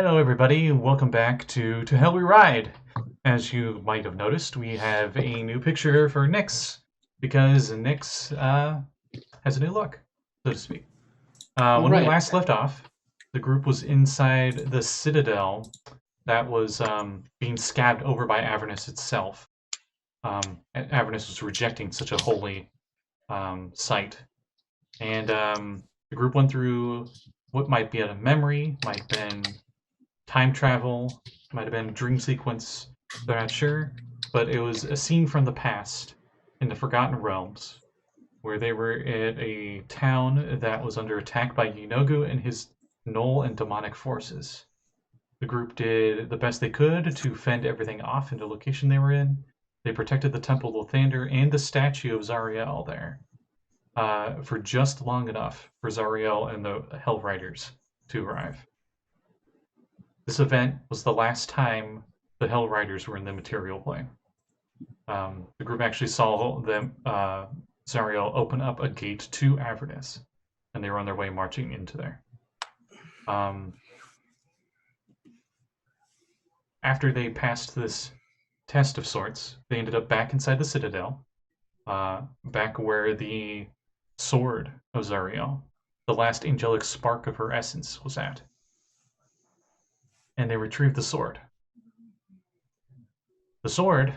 Hello, everybody. Welcome back to Hell We Ride. As you might have noticed, we have a new picture for Nyx because Nyx has a new look, so to speak. When we Right. last left off, the group was inside the citadel that was being scabbed over by Avernus itself. And Avernus was rejecting such a holy site, and the group went through what might be a memory, might have been time travel, might have been a dream sequence, they're not sure, but it was a scene from the past in the Forgotten Realms where they were at a town that was under attack by Yinogu and his Gnoll and demonic forces. The group did the best they could to fend everything off in the location they were in. They protected the Temple of Lathander and the statue of Zariel there for just long enough for Zariel and the Hell Riders to arrive. This event was the last time the Hell Riders were in the material plane. The group actually saw them, Zariel open up a gate to Avernus, and they were on their way marching into there. After they passed this test of sorts, they ended up back inside the Citadel, back where the sword of Zariel, the last angelic spark of her essence, was at. And they retrieved the sword. The sword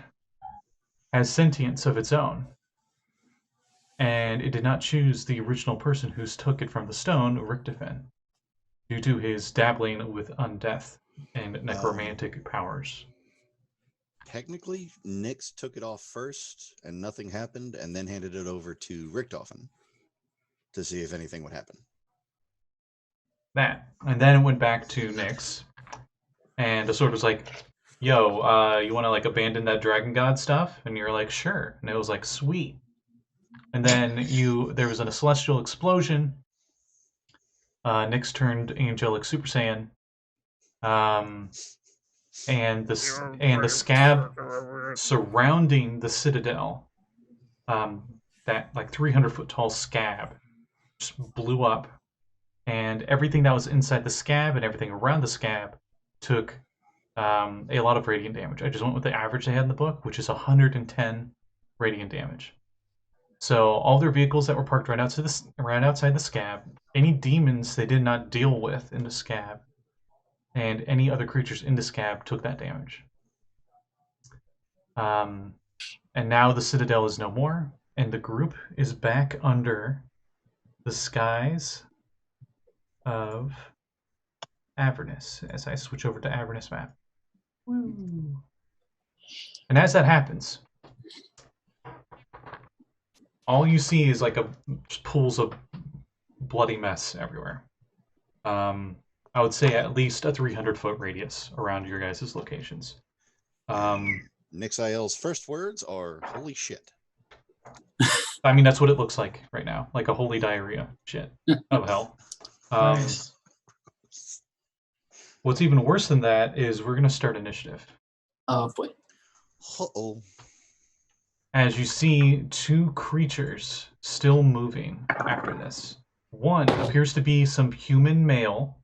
has sentience of its own, and it did not choose the original person who took it from the stone, Richtofen, due to his dabbling with undeath and necromantic powers. Technically, Nyx took it off first, and nothing happened, and then handed it over to Richtofen to see if anything would happen. That, and then it went back to Nyx, and the sword was like, yo, you want to like abandon that dragon god stuff? And you're like, sure. And it was like, sweet. And then there was a celestial explosion. Nyx turned angelic Super Saiyan. And the scab surrounding the citadel, that like 300-foot tall scab, just blew up, and everything that was inside the scab and everything around the scab took a lot of radiant damage. I just went with the average they had in the book, which is 110 radiant damage. So all their vehicles that were parked right outside the scab, any demons they did not deal with in the scab, and any other creatures in the scab took that damage. And now the Citadel is no more, and the group is back under the skies of Avernus as I switch over to Avernus map. Woo. And as that happens, all you see is like pools of bloody mess everywhere. I would say at least a 300-foot radius around your guys' locations. Nixeu's first words are "holy shit." I mean, that's what it looks like right now, like a holy diarrhea shit of hell. Nice. What's even worse than that is we're going to start initiative. Oh boy. Uh-oh. As you see two creatures still moving after this. One appears to be some human male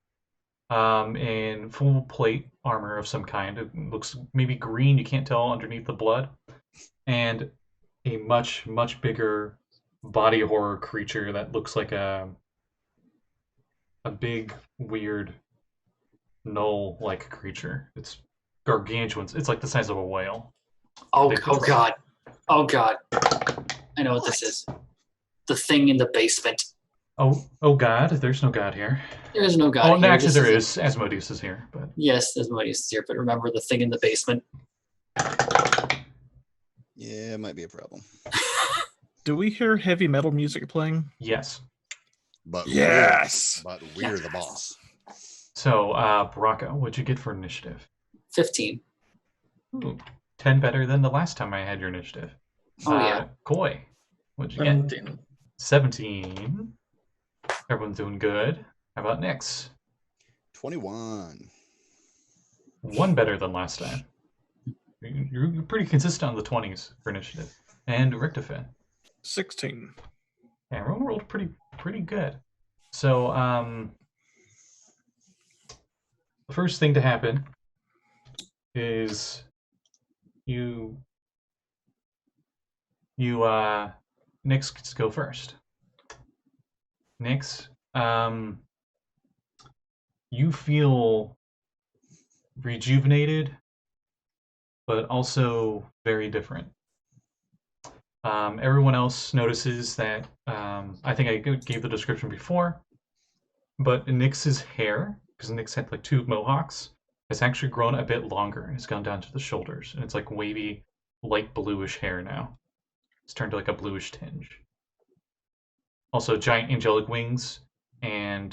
in full plate armor of some kind. It looks maybe green, you can't tell underneath the blood. And a much, much bigger body horror creature that looks like a big, weird gnoll-like creature. It's gargantuan. It's like the size of a whale. Oh god. Oh god. I know what this is. The thing in the basement. Oh god, there's no god here. There is no god Oh, here. actually there is. Asmodeus is here, but yes, Asmodeus is here, but remember the thing in the basement. Yeah, it might be a problem. Do we hear heavy metal music playing? yes. But Yes! we're the boss. So, Brakka, what'd you get for initiative? 15. Ooh, 10 better than the last time I had your initiative. Oh yeah. Koi, what'd you get? 17. Everyone's doing good. How about Nyx? 21. 1 better than last time. You're pretty consistent on the 20s for initiative. And Richtofen. 16. Yeah, everyone rolled pretty good. So, the first thing to happen is Nyx gets to go first. Nyx, you feel rejuvenated, but also very different. Everyone else notices that, I think I gave the description before, but Nyx's hair, because Nyx had like 2 mohawks, has actually grown a bit longer and has gone down to the shoulders, and it's like wavy, light bluish hair now. It's turned to like a bluish tinge. Also, giant angelic wings, and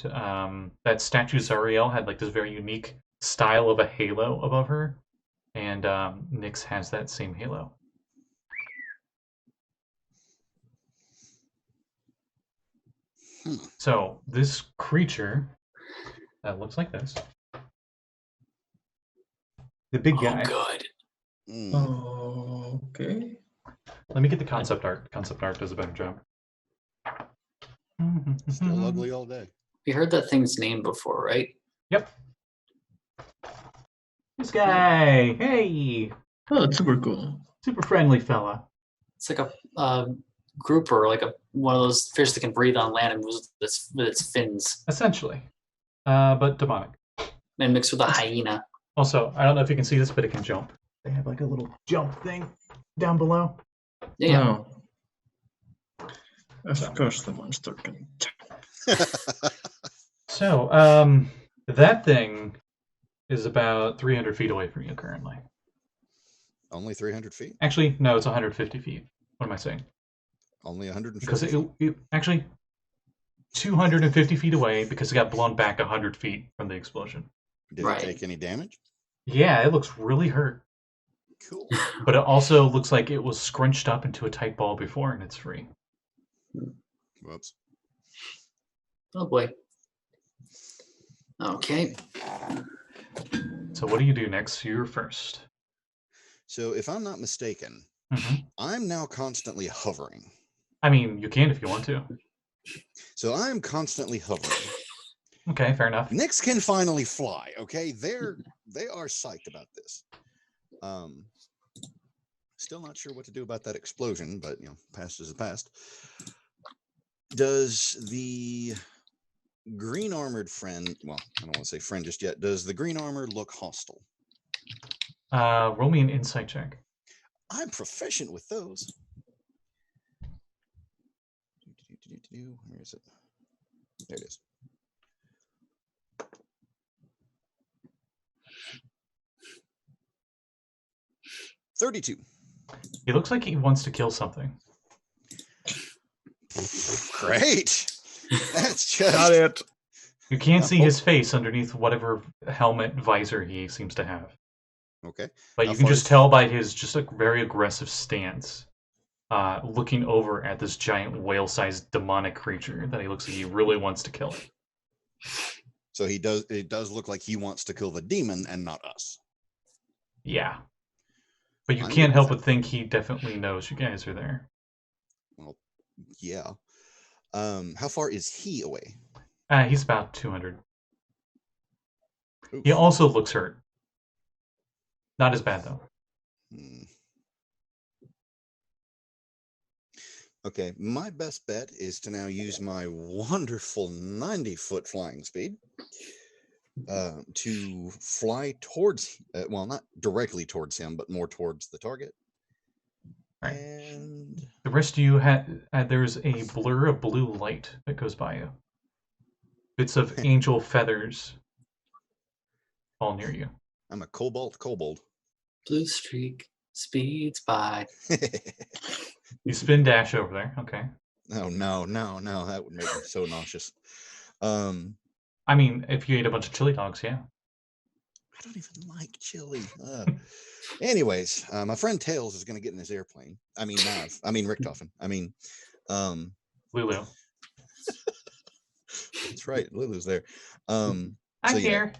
that statue Zariel had like this very unique style of a halo above her, and Nyx has that same halo. So this creature that looks like this, the big guy. Oh, good. Okay. Let me get the concept art. Concept art does a better job. Still ugly all day. We heard that thing's name before, right? Yep. This guy. Hey, Oh, that's super cool. super friendly fella. It's like a grouper, like one of those fish that can breathe on land and moves with its fins, Essentially, but demonic. and mixed with a hyena. Also, I don't know if you can see this, but it can jump. They have like a little jump thing down below. Yeah. Oh. Of course, the monster can. So, that thing is about 300 feet away from you currently. Only 300 feet? Actually, no, it's 150 feet. What am I saying? Only 150 Because feet? it actually 250 feet away because it got blown back 100 feet from the explosion. Did Right. it take any damage? Yeah, it looks really hurt. Cool. But it also looks like it was scrunched up into a tight ball before and it's free. Whoops. Oh boy. Okay. So what do you do next? You're first. So if I'm not mistaken, I'm now constantly hovering. I mean, you can if you want to. So I'm constantly hovering. Okay, fair enough. Nyx can finally fly. Okay, they are psyched about this. Still not sure what to do about that explosion, but you know, past is the past. Does the green armored friend? Well, I don't want to say friend just yet. Does the green armor look hostile? Roll me an insight check. I'm proficient with those. Where is it? There it is. $32. He looks like he wants to kill something. Great. That's Got just it. You can't see his face underneath whatever helmet visor he seems to have. okay. But How you can far just is- tell by his just a very aggressive stance, looking over at this giant whale-sized demonic creature that he looks like he really wants to kill it. So he does. It does look like he wants to kill the demon and not us. Yeah. But you I'm can't good help with but think he definitely knows you guys are there. Well, yeah. How far is he away? He's about 200. Oof. He also looks hurt. Not as bad, though. Okay, my best bet is to now use my wonderful 90-foot flying speed to fly towards, well, not directly towards him, but more towards the target. Right. And The rest of you there's a blur of blue light that goes by you. Bits of angel feathers fall near you. I'm a kobold. Blue streak speeds by. You spin dash over there. Okay. Oh, no, that would make me so nauseous. I mean, if you ate a bunch of chili dogs, yeah. I don't even like chili. Anyways, my friend Tails is going to get in his airplane. I mean, Richtofen. Lulu. That's right. Lulu's there. I'm so, yeah. here.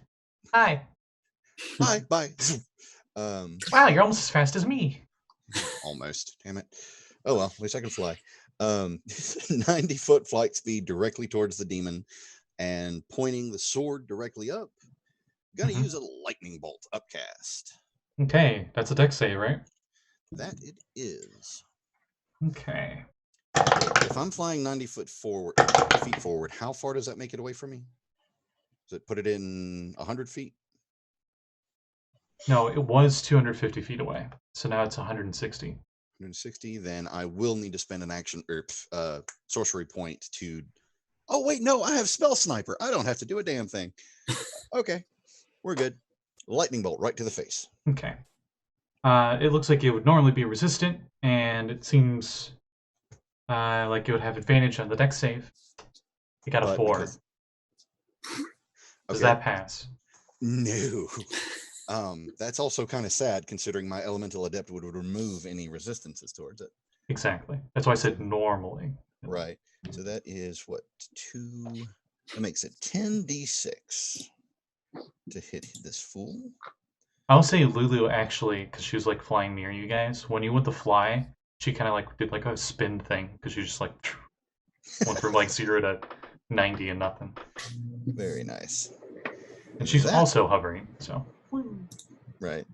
Hi. Hi, bye. Wow, you're almost as fast as me. Almost. Damn it. Oh, well, at least I can fly. 90-foot flight speed directly towards the demon and pointing the sword directly up. Gonna Mhm. use a lightning bolt upcast. Okay, that's a dex save, right? That it is. Okay. If I'm flying 90 feet forward, how far does that make it away from me? Does it put it in 100 feet? No, it was 250 feet away, so now it's 160. 160. Then I will need to spend an action or sorcery point to. Oh wait, no, I have spell sniper. I don't have to do a damn thing. Okay, we're good. Lightning bolt right to the face. Okay. It looks like it would normally be resistant, and it seems like it would have advantage on the dex save. You got a But 4. because- Does Okay. that pass? No. That's also kind of sad considering my elemental adept would remove any resistances towards it. Exactly. That's why I said normally. Right. So that is what 2. That makes it 10d6 to hit this fool. I'll say Lulu actually, because she was like flying near you guys. When you went to fly, she kind of like did like a spin thing because you just like went from like 0 to 90 and nothing. Very nice. And she's That- also hovering, so. Right.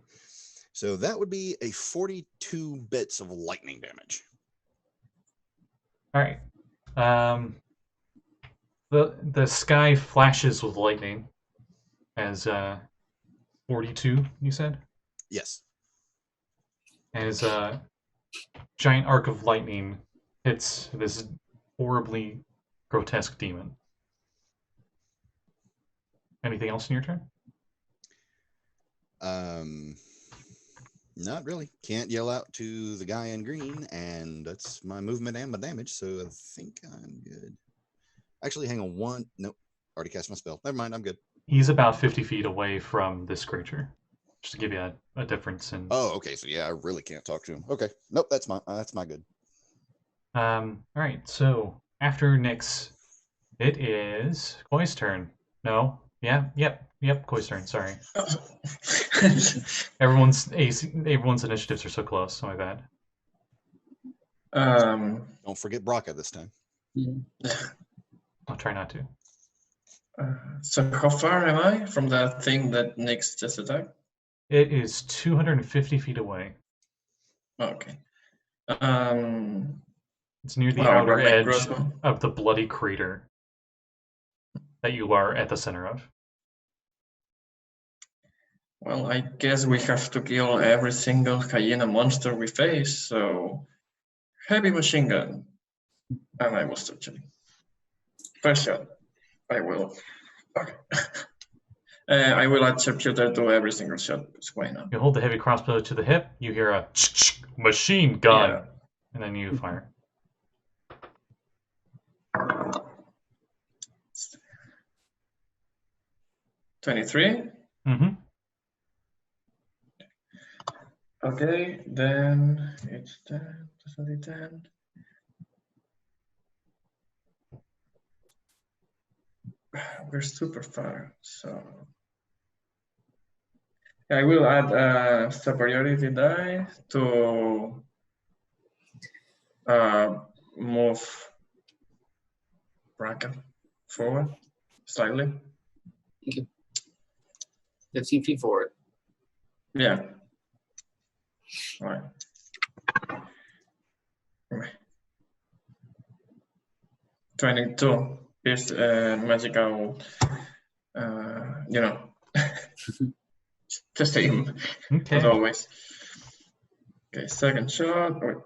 So that would be a 42 bits of lightning damage. All right. The sky flashes with lightning as 42, you said? Yes. As a giant arc of lightning hits this horribly grotesque demon. Anything else in your turn? Not really. Can't yell out to the guy in green, and that's my movement and my damage, so I think I'm good. Actually, hang on one. Nope. Already cast my spell. Never mind, I'm good. He's about 50 feet away from this creature. Just to give you a difference in. Oh, okay. So yeah, I really can't talk to him. Okay. Nope, that's my good. All right. So after Nyx, it is Koi's turn. No. Yeah. Yep. Koi's turn. Sorry. Everyone's initiatives are so close. So my bad. Don't forget Brakka this time. I'll try not to. So how far am I from that thing that Nyx just attacked? It is 250 feet away. Okay. It's near the Well, outer my edge crossbow. of the bloody crater that you are at the center of. Well, I guess we have to kill every single hyena monster we face, so heavy machine gun. And I will start shooting. First shot. I will. Okay. I will add sharpshooter to every single shot, because why not? You hold the heavy crossbow to the hip, you hear a machine gun, Yeah. and then you fire. $23. Mm-hmm. Okay, then it's 10, 10. We're super far, so I will add a superiority die to move Brakka forward slightly. 15 feet forward. Yeah. All right. 22 is magical, the same Okay. as always. Okay, second shot. Oh,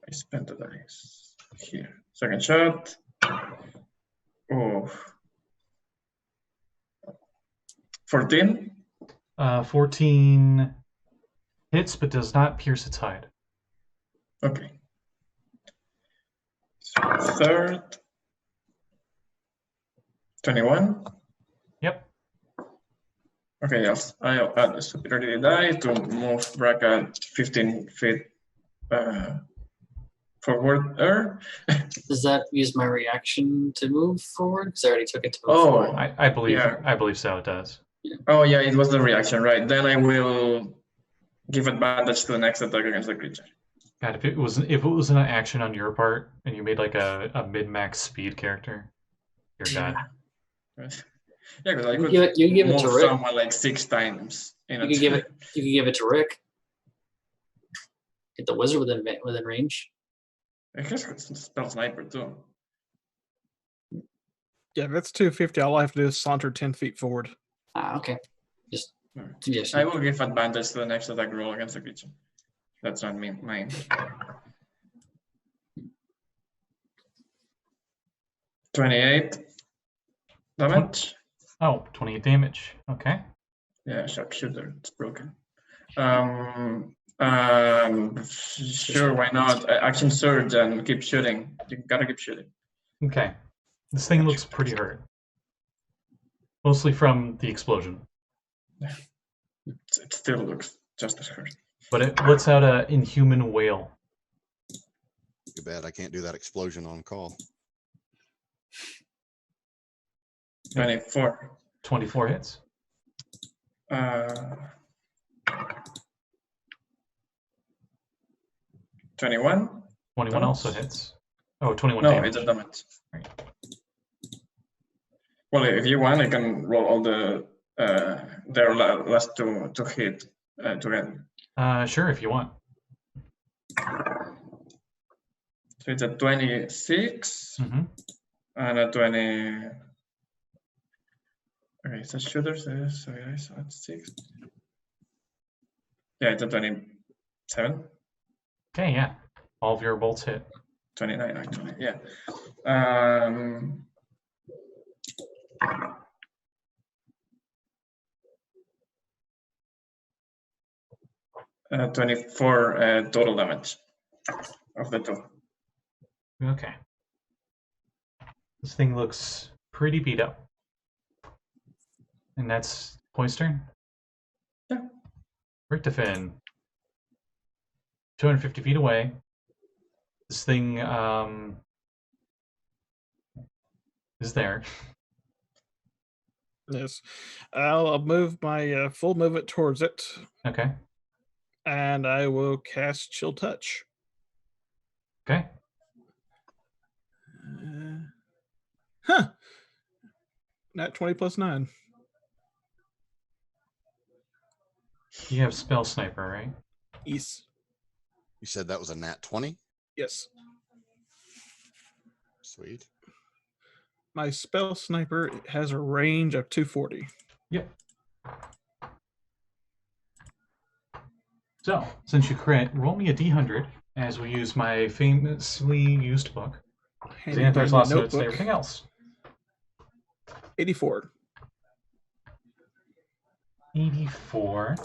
I spent the dice here. Second shot. Oh. 14. 14 hits, but does not pierce its hide. Okay. Third. 21. Yep. Okay, yes. I'll add the superiority die to move Brakka 15 feet forward. Does that use my reaction to move forward? Because I already took it to move Oh. forward. I believe Yeah. I believe so. It does. Oh, yeah, it was the reaction, right? Then I will give advantage to the next attack against the creature. God, if it wasn't an action on your part and you made like a mid-max speed character, you're god. Yeah, because I could You can give it to move Rick. someone like 6 times. You can give it. You can give it to Rick. Get the wizard within range. I guess it's spell sniper too. Yeah, that's 250. All I have to do is saunter 10 feet forward. Ah, okay. Just Alright. yes. I will give advantage to the next attack roll against the creature. That's not mine. 28 damage. Oh, 28 damage. Okay. Yeah, sharpshooter. It's broken. Sure, why not? Action surge and keep shooting. You gotta keep shooting. Okay. This thing looks pretty hurt. Mostly from the explosion. It still looks just as hurt. But it lets out an inhuman wail. Too bad I can't do that explosion on call. 24. 24 hits. 21. 21 also hits. Oh, 21 No, damage. it's a damage. Right. Well, if you want, I can roll all the their last to hit together. Sure, if you want. So it's a 26 Mm-hmm. and a 20. Okay, it's a shooter, so that's 6. Yeah, it's a 27. Okay, yeah. All of your bolts hit. 29 actually, yeah. 24 total damage of the 2. Okay. This thing looks pretty beat up. And that's Point's turn? Yeah. Richtofen. 250 feet away. This thing is there. Yes. I'll move my full movement towards it, Okay. and I will cast Chill Touch. Okay. Nat 20 plus 9. You have Spell Sniper, right? Yes. You said that was a nat 20? Yes. Sweet. My Spell Sniper has a range of 240. Yep. So, since you crit, roll me a d100 as we use my famously used book. Handy Xanathar's dandy lost notes and notebook. everything else. 84. 84.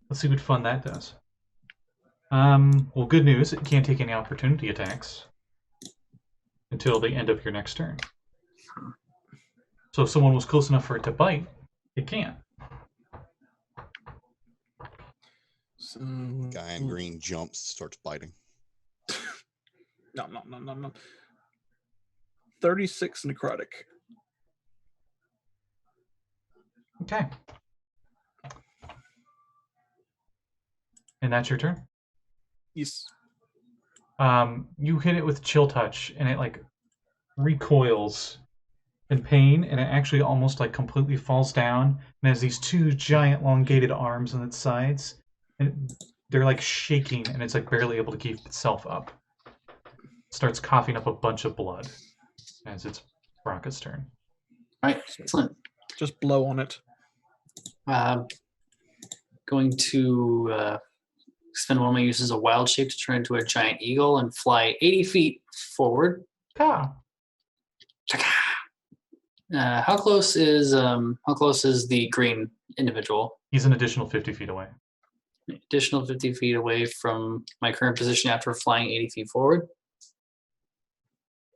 Let's see what fun that does. Well, good news, it can't take any opportunity attacks until the end of your next turn. So if someone was close enough for it to bite, it can. So, Guy in green jumps, starts biting. No. 36 necrotic. Okay. And that's your turn? Yes. You hit it with Chill Touch, and it like recoils in pain, and it actually almost like completely falls down, and has these two giant elongated arms on its sides, and they're like shaking, and it's like barely able to keep itself up. It starts coughing up a bunch of blood as it's Brakka's turn. All right, excellent. Just blow on it. Going to spend one of my uses of wild shape to turn into a giant eagle and fly 80 feet forward. Ah, How close is the green individual? he's an additional 50 feet away. Additional 50 feet away from my current position after flying 80 feet forward.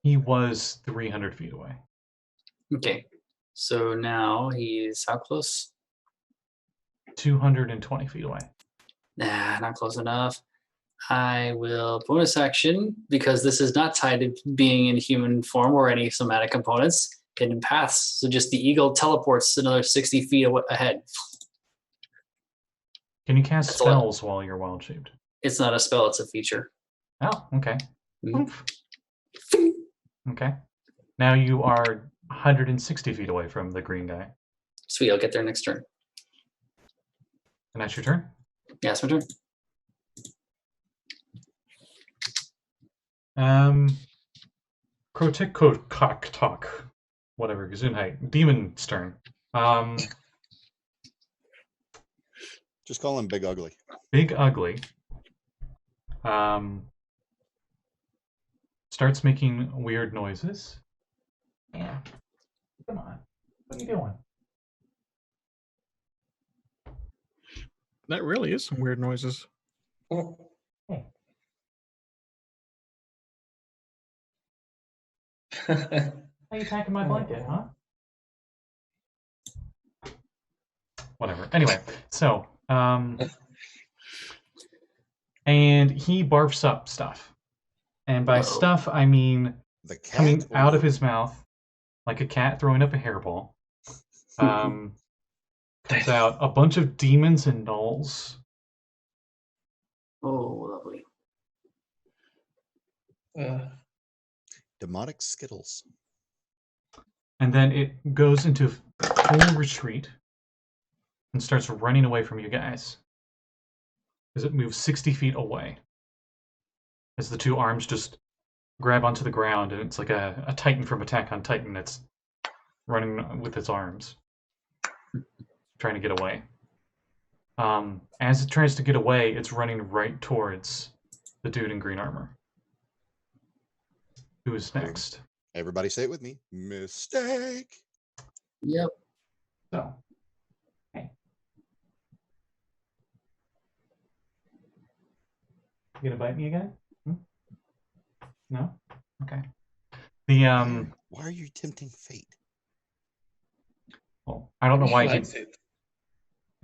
He was 300 feet away. Okay, so now he's how close? 220 feet away. Nah, not close enough. I will bonus action, because this is not tied to being in human form or any somatic components, hidden paths. So just the eagle teleports another 60 feet ahead. Can you cast That's a lot. spells while you're wild shaped? It's not a spell, it's a feature. Oh, okay. Mhm. Oof. Okay. Now you are 160 feet away from the green guy. Sweet, I'll get there next turn. And that's your turn? Yeah, it's my turn. Krotik Cock Talk. Whatever, Gesundheit. Demon's turn. Just call him Big Ugly. Big Ugly. Starts making weird noises. Yeah. Come on. What are you doing? That really is some weird noises. Oh, Hey. Why are you attacking my blanket, huh? Whatever. Anyway, so, and he barfs up stuff. And by Uh-oh. stuff, I mean The cat coming or out of you? his mouth like a cat throwing up a hairball. Comes out a bunch of demons and gnolls. Oh, lovely. Demonic Skittles. And then it goes into full retreat and starts running away from you guys. As it moves 60 feet away. As the two arms just grab onto the ground, and it's like a Titan from Attack on Titan. It's running with its arms, trying to get away. As it tries to get away, it's running right towards the dude in green armor. Who is next? Everybody say it with me. Mistake. Yep. So, hey. You gonna bite me again? No? Okay. The Why are you tempting fate? well, I don't know why he likes it.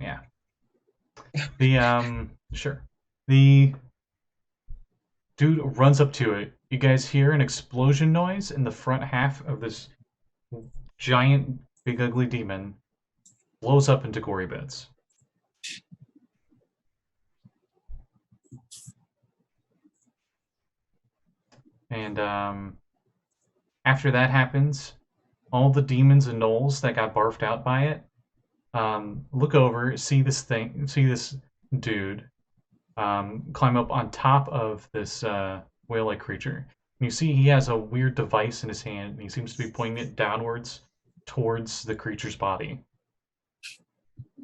yeah. The sure. The dude runs up to it. You guys hear an explosion noise in the front half of this giant big ugly demon blows up into gory bits. And after that happens, all the demons and gnolls that got barfed out by it look over, see this dude climb up on top of this whale-like creature. And you see he has a weird device in his hand, and he seems to be pointing it downwards towards the creature's body.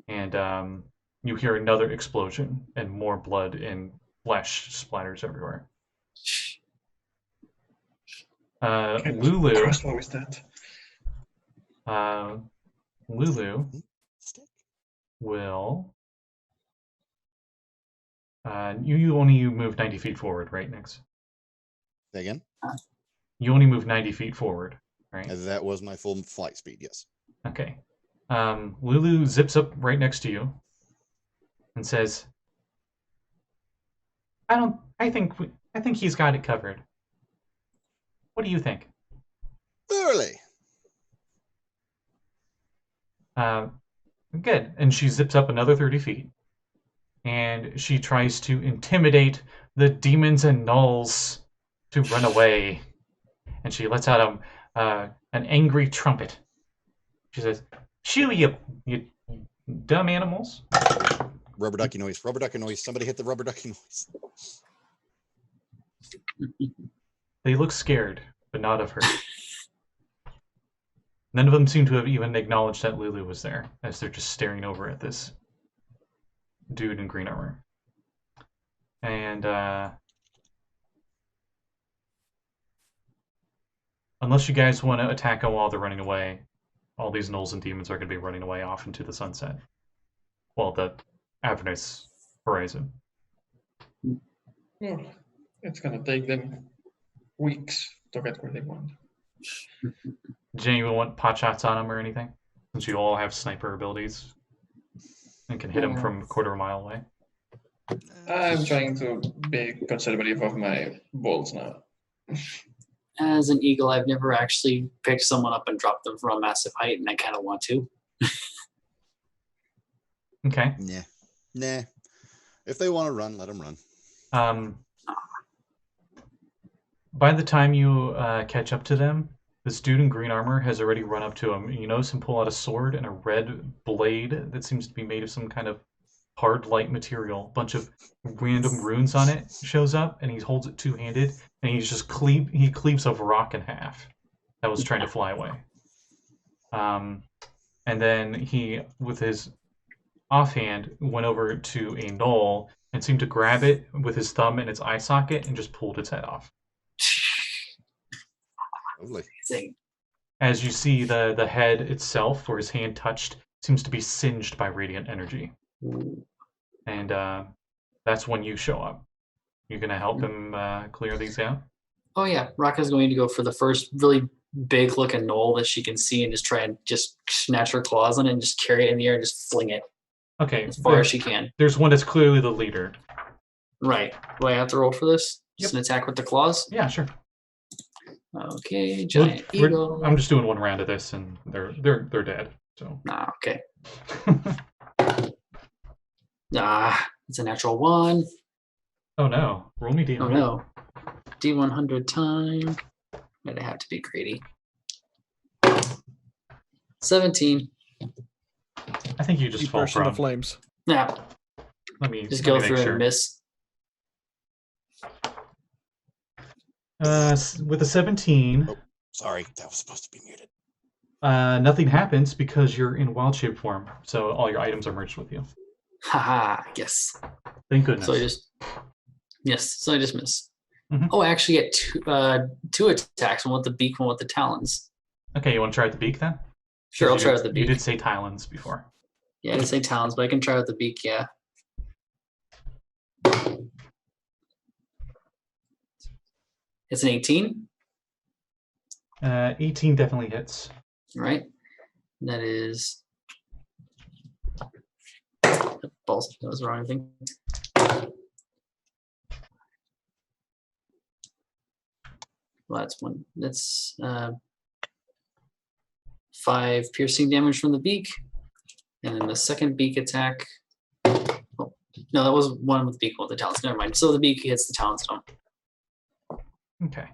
And you hear another explosion, and more blood and flesh splatters everywhere. Lulu. Personal with that. Lulu Stick. will. You only move 90 feet forward, right, Nix? Say again. You only move 90 feet forward, right? That was my full flight speed. Yes. Okay. Lulu zips up right next to you and says, I think he's got it covered. What do you think? Thoroughly. Good. And she zips up another 30 feet. And she tries to intimidate the demons and gnolls to run away. And she lets out an angry trumpet. She says, "Shoo, you dumb animals." Rubber ducky noise. Rubber ducky noise. Somebody hit the rubber ducky noise. They look scared, but not of her. None of them seem to have even acknowledged that Lulu was there, as they're just staring over at this dude in green armor. And unless you guys want to attack them while they're running away, all these gnolls and demons are going to be running away off into the sunset. Well, the Avernus horizon. Well, it's gonna take them weeks to get where they want. Do anyone want pot shots on them or anything? Since you all have sniper abilities and can hit them from a quarter of a mile away. I'm trying to be conservative of my bolts now. As an eagle, I've never actually picked someone up and dropped them from a massive height, and I kind of want to. Okay. Nah. If they want to run, let them run. By the time you catch up to them, This dude in green armor has already run up to him. You notice him pull out a sword and a red blade that seems to be made of some kind of hard light material. A bunch of random runes on it shows up, and he holds it two-handed, and he's just cleaves a rock in half that was trying to fly away. And then he, with his offhand, went over to a knoll and seemed to grab it with his thumb in its eye socket and just pulled its head off. Lovely. Amazing. As you see, the head itself, where his hand touched, seems to be singed by radiant energy. Ooh. And that's when you show up. You're going to help him clear these out? Oh yeah, Brakka's going to go for the first really big looking knoll that she can see and just try and just snatch her claws on it and just carry it in the air and just fling it Okay. as far as she can. There's one that's clearly the leader. Right. Do I have to roll for this? Just an attack with the claws? Yeah, sure. Okay, giant eagle. I'm just doing one round of this, and they're dead. So. Nah, okay. It's a natural 1. Oh no! Roll me D100. Oh no. D100 time. Might have to be greedy. 17. I think you just You fall burst into from. flames. Yeah, Let me just let go me make through sure. and miss. With a 17, Oh, sorry, that was supposed to be muted. nothing happens because you're in wild shape form. So all your items are merged with you. Haha, yes. Thank goodness. So I just miss. Mhm. Oh, I actually get two attacks. One with the beak, one with the talons. Okay, you want to try with the beak then? Sure, I'll You try did- with the You beak. did say talons before. Yeah, I didn't say talons, but I can try with the beak, yeah. It's an 18, 18 definitely hits. right? That is... Balls, that was the wrong thing. Well, that's one. That's 5 piercing damage from the beak. And then the second beak attack. Oh, no, that was one with the beak, one with the talons. Never mind. So the beak hits the talons stone. Okay.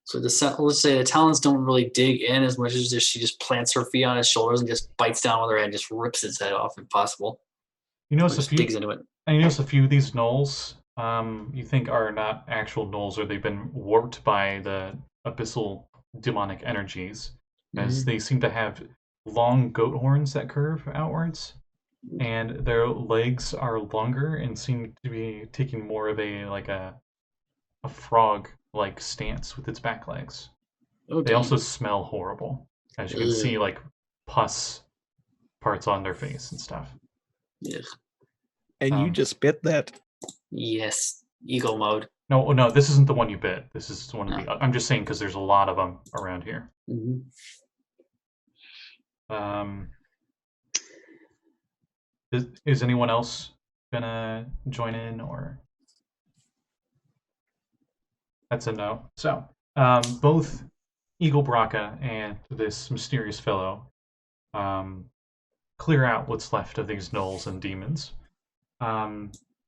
So let's say the talons don't really dig in as much as she just plants her feet on his shoulders and just bites down with her head and just rips its head off if possible. You Or notice just digs into it. I notice a few of these gnolls you think are not actual gnolls, or they've been warped by the abyssal demonic energies, as they seem to have long goat horns that curve outwards, and their legs are longer and seem to be taking more of a frog-like stance with its back legs. Oh, They dang. also smell horrible, as you can see, like pus parts on their face and stuff. Ugh. And you just bit that. Yes, eagle mode. No, this isn't the one you bit. This is one of No. the. I'm just saying because there's a lot of them around here. Mhm. Is anyone else gonna join in, or? That's a no. So, both Eagle Brakka and this mysterious fellow clear out what's left of these gnolls and demons.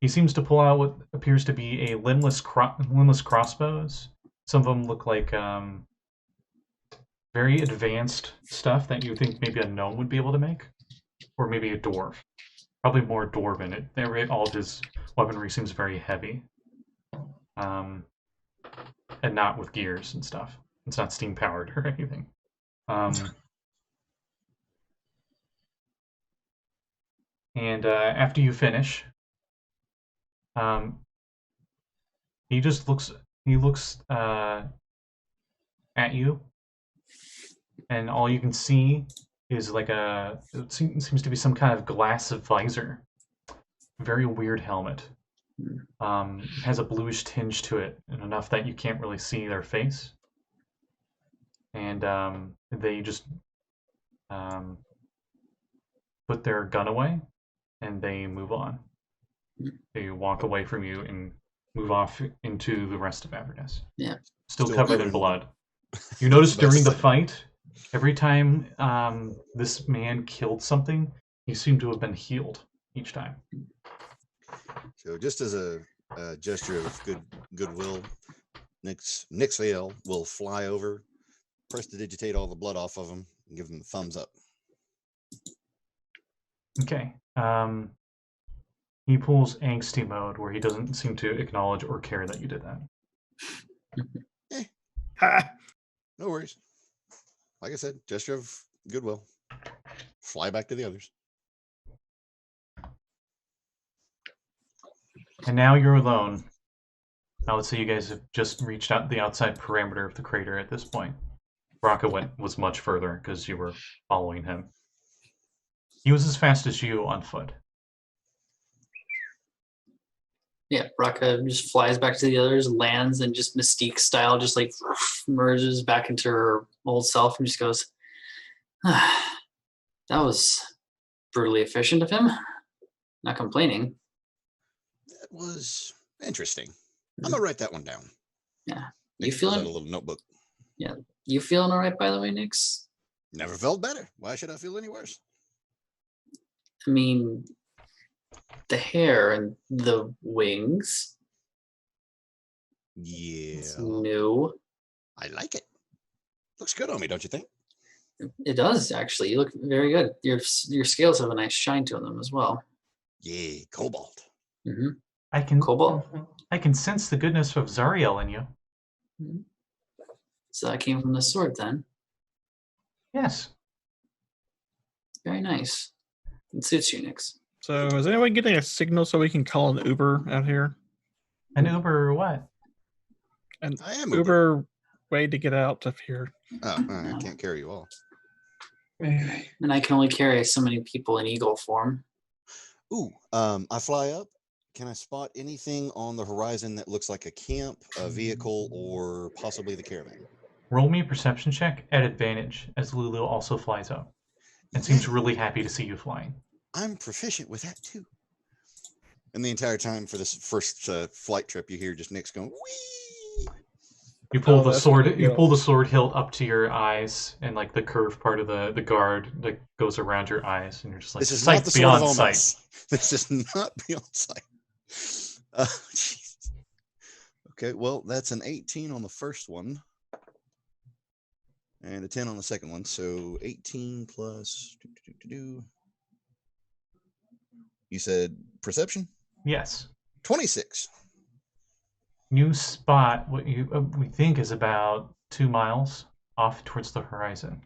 He seems to pull out what appears to be a limbless crossbows. Some of them look like very advanced stuff that you think maybe a gnome would be able to make, or maybe a dwarf. Probably more dwarven. All of his weaponry seems very heavy, and not with gears and stuff. It's not steam powered or anything. And after you finish, he just looks. He looks at you, and all you can see is like it seems to be some kind of glass visor. Very weird helmet. Has a bluish tinge to it, and enough that you can't really see their face. And they just put their gun away, and they move on. They walk away from you and move off into the rest of Avernus. Yeah. Still Still covered in covered in blood. You notice That's the during the best fight, every time this man killed something, he seemed to have been healed each time. So just as a gesture of goodwill. Nixeu will fly over, prestidigitate all the blood off of him, and give him the thumbs up. Okay. He pulls angsty mode where he doesn't seem to acknowledge or care that you did that. Ha! No worries. Like I said, gesture of goodwill. Fly back to the others. And now you're alone. I would say you guys have just reached out the outside parameter of the crater at this point. Brakka was much further because you were following him. He was as fast as you on foot. Yeah, Brakka just flies back to the others, lands, and just Mystique style, just like merges back into her old self and just goes, that was brutally efficient of him. Not complaining. That was interesting. I'm gonna write that one down. Yeah. You You feeling a little notebook. You feeling all right, by the way, Nix? Never felt better. Why should I feel any worse? I mean, the hair and the wings. Yeah, It's new. I like it. Looks good on me, don't you think? It does, actually. You look very good. Your scales have a nice shine to them as well. Yeah, Kobold. Mm-hmm. I Kobold. can sense the goodness of Zariel in you. Mhm. So that came from the sword then. Yes. Very nice. It suits you, Nix. So is anyone getting a signal so we can call an Uber out here? An Uber or what? An I am Uber way to get out of here. Oh, I can't carry you all. Maybe. And I can only carry so many people in eagle form. Ooh, I fly up. Can I spot anything on the horizon that looks like a camp, a vehicle, or possibly the caravan? Roll me a perception check at advantage as Lulu also flies up. And seems really happy to see you flying. I'm proficient with that too. And the entire time for this first flight trip, you hear just Nick's going, wee! You pull the that's sword. gonna You go. pull the sword hilt up to your eyes, and like the curved part of the guard that goes around your eyes, and you're just like, This is sight not the sword of beyond sight. Almas. This is not beyond sight. Jesus. Okay, well, that's an 18 on the first one. And a 10 on the second one. So 18 plus... You said perception? Yes. 26. You spot what we think is about 2 miles off towards the horizon.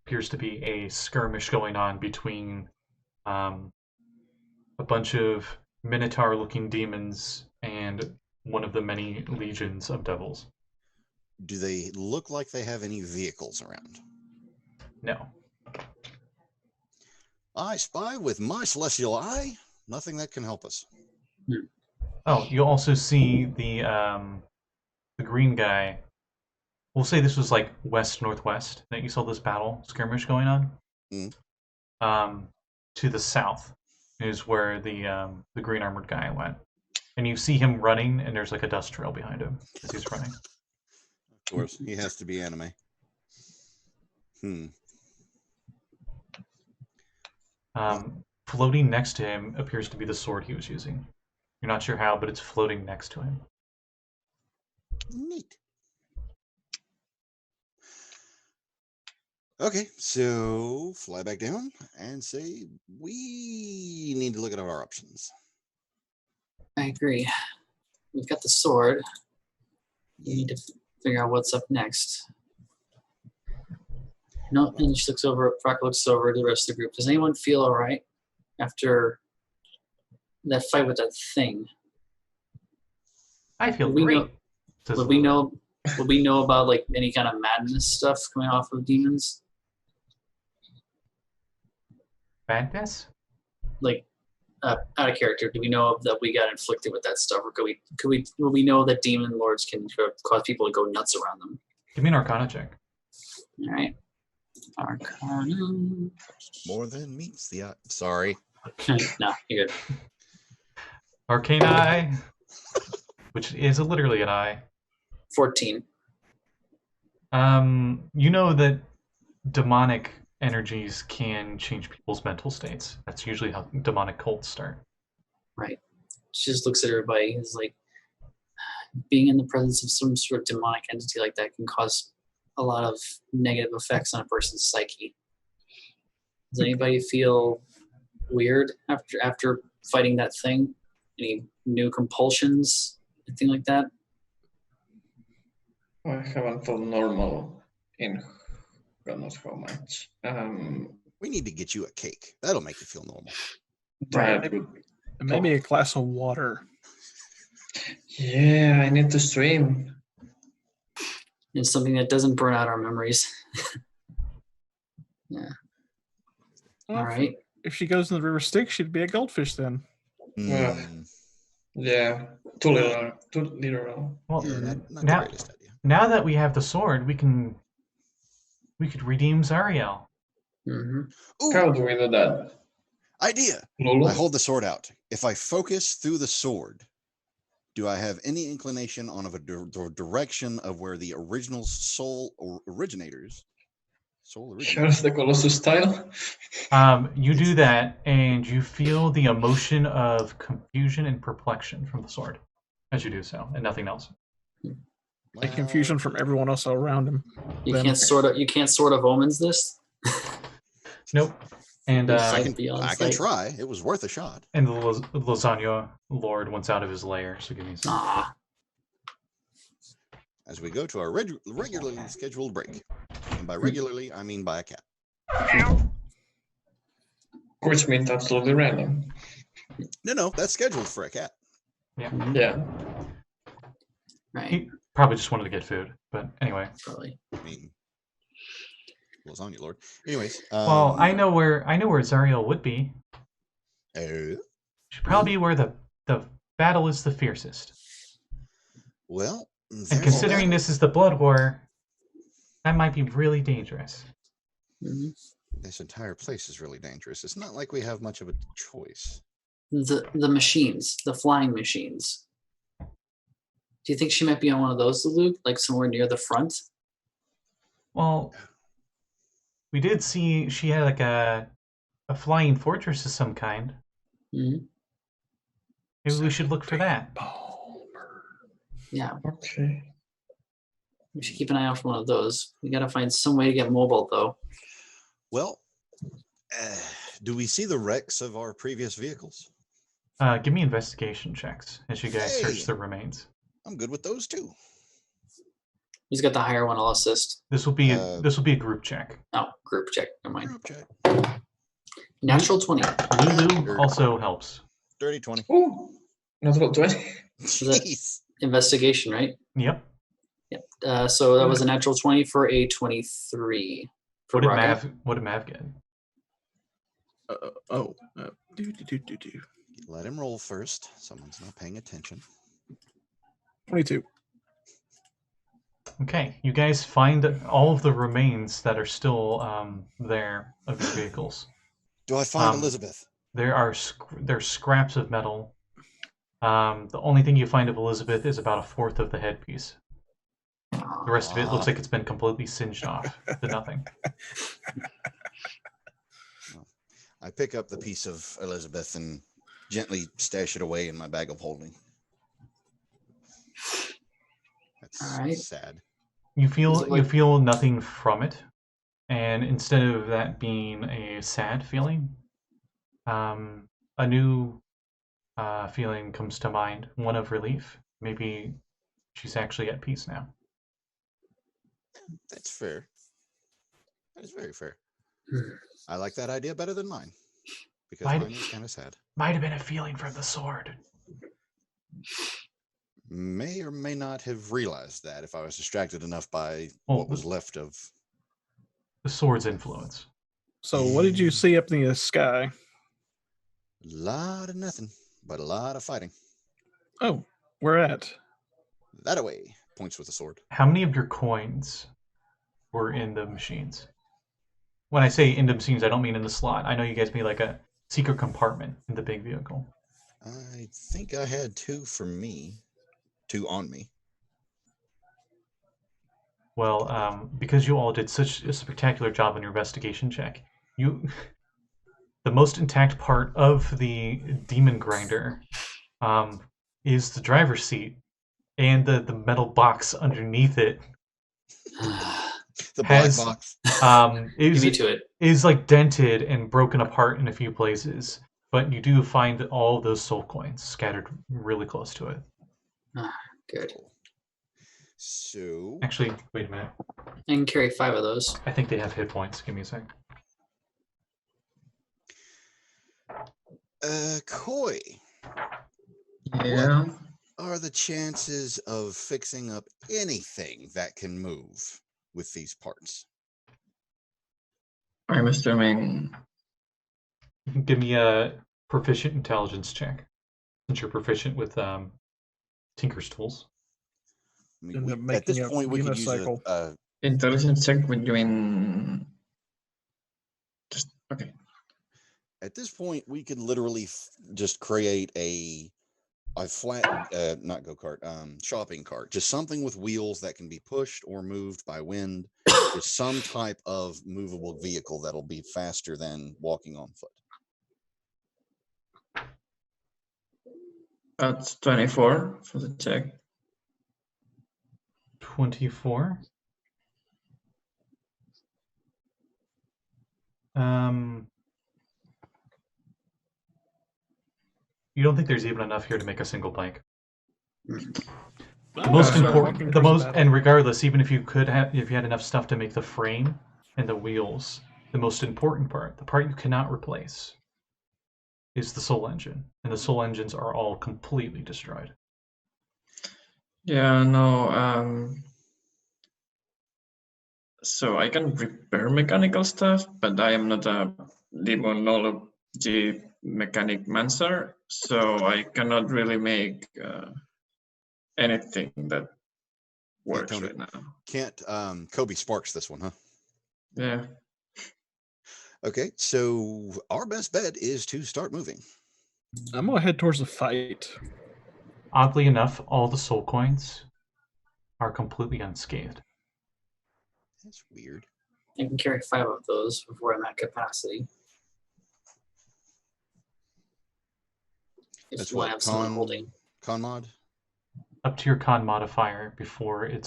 Appears to be a skirmish going on between a bunch of Minotaur-looking demons and one of the many legions of devils. Do they look like they have any vehicles around? No. I spy with my celestial eye. Nothing that can help us. Oh, you also see the green guy. We'll say this was like west-northwest that you saw this battle skirmish going on. To the south is where the green armored guy went, and you see him running, and there's like a dust trail behind him as he's running. Of course, he has to be anime. Floating next to him appears to be the sword he was using. You're not sure how, but it's floating next to him. Neat. Okay, so fly back down and say we need to look at our options. I agree. We've got the sword. We need to figure out what's up next. No, and she looks over. Brakka looks over to the rest of the group. Does anyone feel all right after that fight with that thing? I feel We great. know- Would we know? Would we know about like any kind of madness stuff coming off of demons? Madness? Like out of character, do we know that we got inflicted with that stuff, or will we know that demon lords can cause people to go nuts around them? Give me an Arcana check. All right, Arcana. More than meets the eye. Sorry. No, you're good. Arcane Eye, which is literally an eye. 14. You know that demonic energies can change people's mental states. That's usually how demonic cults start. Right. She just looks at everybody. He's like, being in the presence of some sort of demonic entity like that can cause a lot of negative effects on a person's psyche. Does anybody feel weird after fighting that thing? Any new compulsions? Anything like that? I haven't felt normal in God knows how much. We need to get you a cake. That'll make you feel normal. That would, Maybe a glass of water. yeah, I need to stream. It's something that doesn't burn out our memories. Yeah. Well, All right. If she goes in the river Styx, she'd be a goldfish then. Mm, Yeah, too literal. Well, yeah, not the now, greatest idea. now that we have the sword, we could redeem Zariel. Mm-hmm. Ooh, How do we do that? idea. Lulu? I hold the sword out. If I focus through the sword, do I have any inclination on the direction of where the original soul originators? Here's the Colossus style. You do that, and you feel the emotion of confusion and perplexion from the sword as you do so, and nothing else. Like confusion from everyone else around him. You Then- can't sort of omens this. Nope. And Yes, I beyond can sight. try. It was worth a shot. and the Lasagna Lord wants out of his lair, so give me a second. Ah, As we go to our regularly scheduled break. And by regularly, I mean by a cat. Which means absolutely random. No, that's scheduled for a cat. Yeah. right. He probably just wanted to get food, but anyway. Probably. I mean, lasagna lord. Anyways, Well, I know where Zariel would be. She'd probably be where the battle is the fiercest. well, And considering this is the Blood War, that might be really dangerous. Mm-hmm. this entire place is really dangerous. It's not like we have much of a choice. The machines, the flying machines. Do you think she might be on one of those, Luke? Like somewhere near the front? Well, we did see she had like a flying fortress of some kind. Mm-hmm. Maybe we should look for that. Yeah, Okay. we should keep an eye out for one of those. We gotta find some way to get mobile, though. Well, do we see the wrecks of our previous vehicles? Give me investigation checks as you guys Hey. search the remains. I'm good with those too. He's got the higher one. I'll assist. This will be a group check. Oh, group check. Never mind. Group check. Natural 20. Lulu also helps. Dirty 20. Ooh, natural 20. Jeez. Investigation, right? Yep. Yep. So that was a natural 20 for a 23. For What did Brakka. Mav get? Do. Let him roll first. Someone's not paying attention. 22. Okay, you guys find all of the remains that are still there of your vehicles. Do I find Um, Elizabeth? There are there's scraps of metal. The only thing you find of Elizabeth is about a fourth of the headpiece. The rest of it looks like it's been completely singed off to nothing. I pick up the piece of Elizabeth and gently stash it away in my bag of holding. That's All right. sad. You Is feel it like- you feel nothing from it, and instead of that being a sad feeling, a new feeling comes to mind, one of relief. Maybe she's actually at peace now. That's fair. That is very fair. Hmm. I like that idea better than mine. Because Why- mine is kind of sad. Might have been a feeling from the sword. May or may not have realized that if I was distracted enough by Well, what was left of. The sword's influence. So what did you see up in the sky? A lot of nothing, but a lot of fighting. Oh, where at? That away. Points with a sword. How many of your coins were in the machines? When I say in the machines, I don't mean in the slot. I know you guys mean like a secret compartment in the big vehicle. I think I had 2 for me. 2 on me. Well, because you all did such a spectacular job on your investigation check, the most intact part of the demon grinder is the driver's seat, and the metal box underneath it The black has box. Give me to it. is like dented and broken apart in a few places, but you do find all those soul coins scattered really close to it. Good. So Actually, wait a minute. I can carry 5 of those. I think they have hit points. Give me a sec. Koi, Yeah. are the chances of fixing up anything that can move with these parts? I'm assuming. You can give me a proficient intelligence check, since you're proficient with Tinker's tools. I mean, End up at this making a point, we could use unicycle. a Intelligence check with you in. Just okay. at this point, we could literally just create a flat, not go-kart, shopping cart, just something with wheels that can be pushed or moved by wind, just some type of movable vehicle that'll be faster than walking on foot. That's 24 for the check. 24. You don't think there's even enough here to make a single blank. The most important, and regardless, even if you had enough stuff to make the frame and the wheels, the most important part, the part you cannot replace, is the soul engine, and the soul engines are all completely destroyed. Yeah, no. So I can repair mechanical stuff, but I am not a demonology mechanic mancer, so I cannot really make anything that works Tony, right now. Can't Kobe Sparks this one, huh? Yeah. Okay, so our best bet is to start moving. I'm gonna head towards the fight. Oddly enough, all the soul coins are completely unscathed. That's weird. I can carry 5 of those before I'm at capacity. If That's you want to have someone holding. con mod. Up to your con modifier before it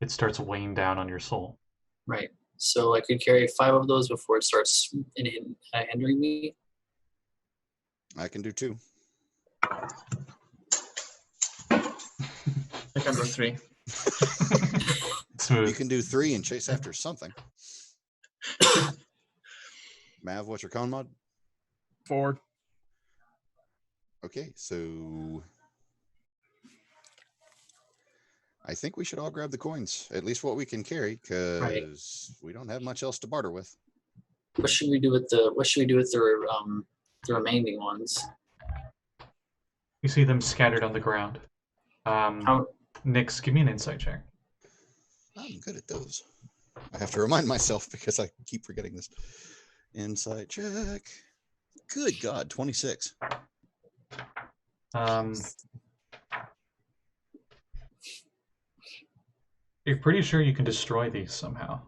starts weighing down on your soul. Right. So I could carry 5 of those before it starts hindering me. I can do 2. I can do 3. Smooth. You can do 3 and chase after something. Mav, what's your con mod? 4. Okay, so I think we should all grab the coins, at least what we can carry, because we don't have much else to barter with. What should we do with the remaining ones? You see them scattered on the ground. Nix, give me an insight check. I'm good at those. I have to remind myself because I keep forgetting this. Insight check. Good God, 26. You're pretty sure you can destroy these somehow.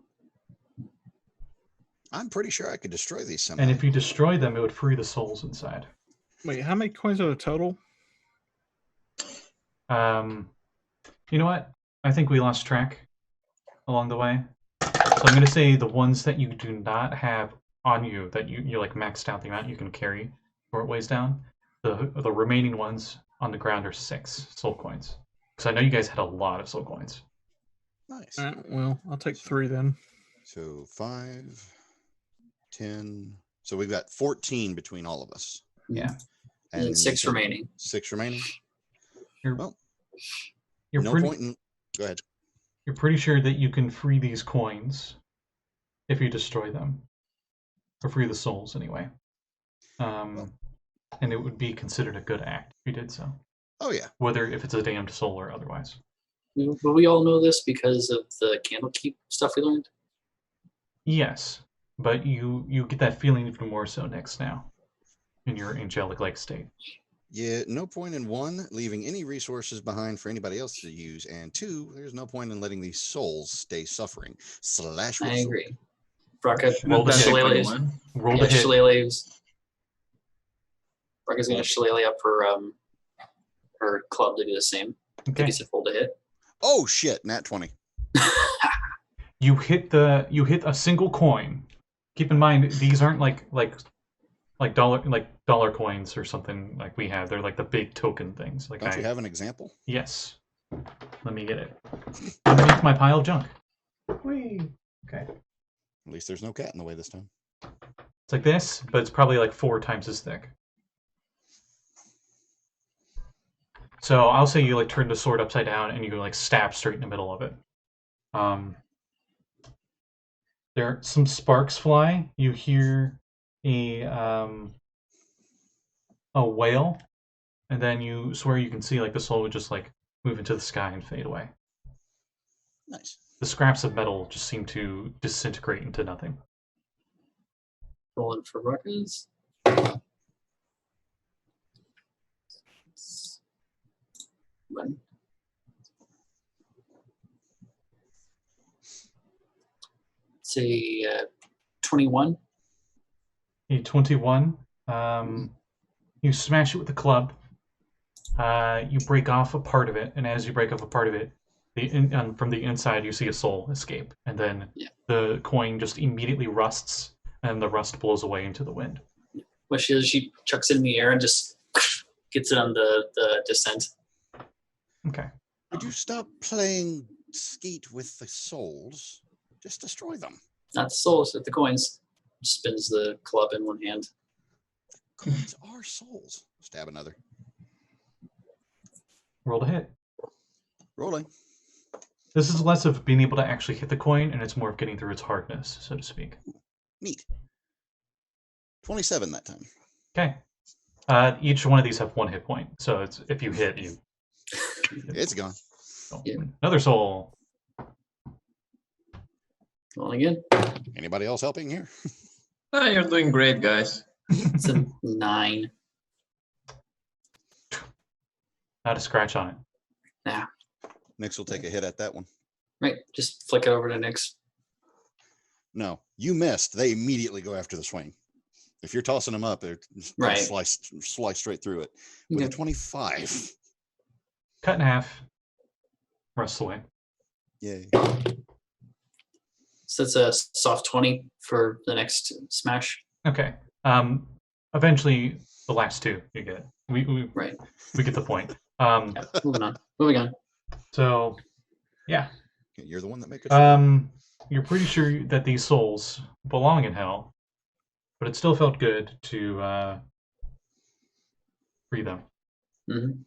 I'm pretty sure I could destroy these somehow. And if you destroy them, it would free the souls inside. Wait, how many coins are the total? You know what? I think we lost track along the way. So I'm going to say the ones that you do not have on you, that you're like maxed out the amount you can carry before it weighs down, the remaining ones on the ground are 6 soul coins. Because I know you guys had a lot of soul coins. Nice. All right, well, I'll take 3 then. So 5, 10. So we've got 14 between all of us. Yeah. And then 6 remaining. 6 remaining. You're no pretty, point in. Go ahead. You're pretty sure that you can free these coins if you destroy them. Or free the souls, anyway. And it would be considered a good act if you did so. Oh, yeah. Whether if it's a damned soul or otherwise. But we all know this because of the Candlekeep stuff we learned? Yes, but you get that feeling even more so next now in your angelic-like state. Yeah, no point in 1, leaving any resources behind for anybody else to use, and 2, there's no point in letting these souls stay suffering. Slash. I agree. Brakka, Roll the hit. Shillelagh's. Roll the hit. Shillelagh's. Brakka's going to shillelagh up her her club to do the same. Okay. Use a full to hit. Oh shit! Nat 20. You hit a single coin. Keep in mind these aren't like dollar coins or something like we have. They're like the big token things. Like Don't you have an example? Yes. Let me get it. Underneath my pile of junk. Whee! Okay. At least there's no cat in the way this time. It's like this, but it's probably like 4 times as thick. So I'll say you like turn the sword upside down and you like stab straight in the middle of it. There some sparks fly. You hear a wail, and then you swear you can see like the soul would just like move into the sky and fade away. Nice. The scraps of metal just seem to disintegrate into nothing. Rolling for Brakkas. One. Say 21. A 21. You smash it with the club. You break off a part of it, and as you break off a part of it, from the inside you see a soul escape, and then the coin just immediately rusts, and the rust blows away into the wind. What she does, she chucks it in the air and just gets it on the descent. Okay. Would you stop playing skeet with the souls? Just destroy them. Not the souls, but the coins. Spins the club in one hand. Coins are souls. Stab another. Roll to hit. Rolling. This is less of being able to actually hit the coin, and it's more of getting through its hardness, so to speak. Neat. 27 that time. Okay. Each one of these have 1 hit point, so it's if you hit, you... It's gone. Oh, Yeah. Another soul. Rolling again. Anybody else helping here? Ah, you're doing great, guys. It's a 9. Not a scratch on it. Nah. Nix will take a hit at that one. Right. Just flick it over to Nix. No, you missed. They immediately go after the swing. If you're tossing them up, they're Right. slice straight through it. With a Okay. 25. Cut in half. Rust away. Yay. So that's a soft 20 for the next smash. Okay. Eventually, the last 2 you get. We Right. get the point. Yeah, moving on. Moving on. So, yeah. You're the one that makes it. You're pretty sure that these souls belong in hell, but it still felt good to free them. Mm-hmm.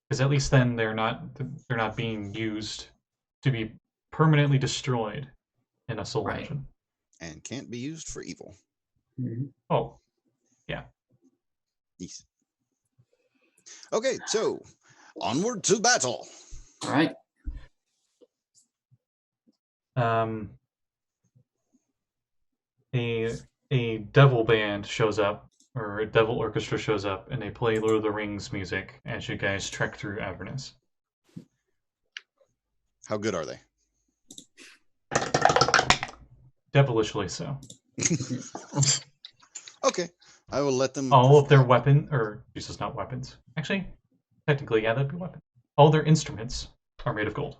Because at least then they're not being used to be permanently destroyed in a soul Right. engine. And can't be used for evil. Mm-hmm. Oh, yeah. Yes. Okay, so onward to battle. All right. A devil band shows up, or a devil orchestra shows up, and they play Lord of the Rings music as you guys trek through Avernus. How good are they? Devilishly so. Okay, I will let them. All of their weapon, or Jesus, not weapons. Actually, technically, yeah, that'd be weapon. All their instruments are made of gold.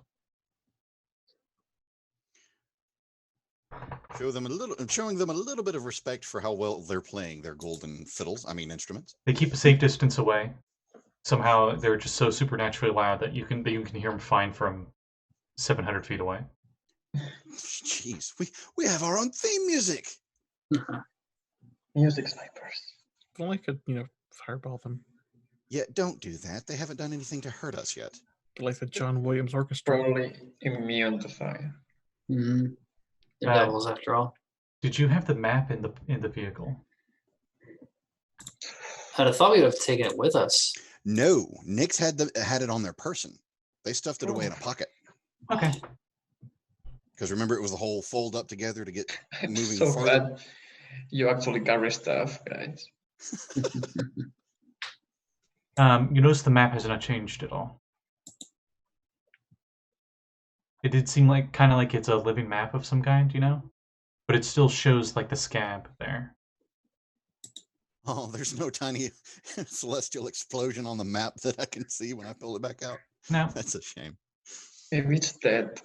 Showing them a little bit of respect for how well they're playing their golden instruments. They keep a safe distance away. Somehow, they're just so supernaturally loud that you can hear them fine from 700 feet away. Jeez, we have our own theme music. Music snipers. If only I could, fireball them. Yeah, don't do that. They haven't done anything to hurt us yet. Like the John Williams Orchestra. Probably immune to fire. Mm-hmm. They're devils after all. Did you have the map in the vehicle? I'd have thought we would have taken it with us. No, Nix had it on their person. They stuffed it away in a pocket. Okay. Because remember, it was the whole fold up together to get I'm moving so farther. glad you actually carry stuff, guys. You notice the map has not changed at all. It did seem kind of like it's a living map of some kind, but it still shows like the scab there. Oh, there's no tiny celestial explosion on the map that I can see when I pull it back out. No. That's a shame. Maybe it's dead.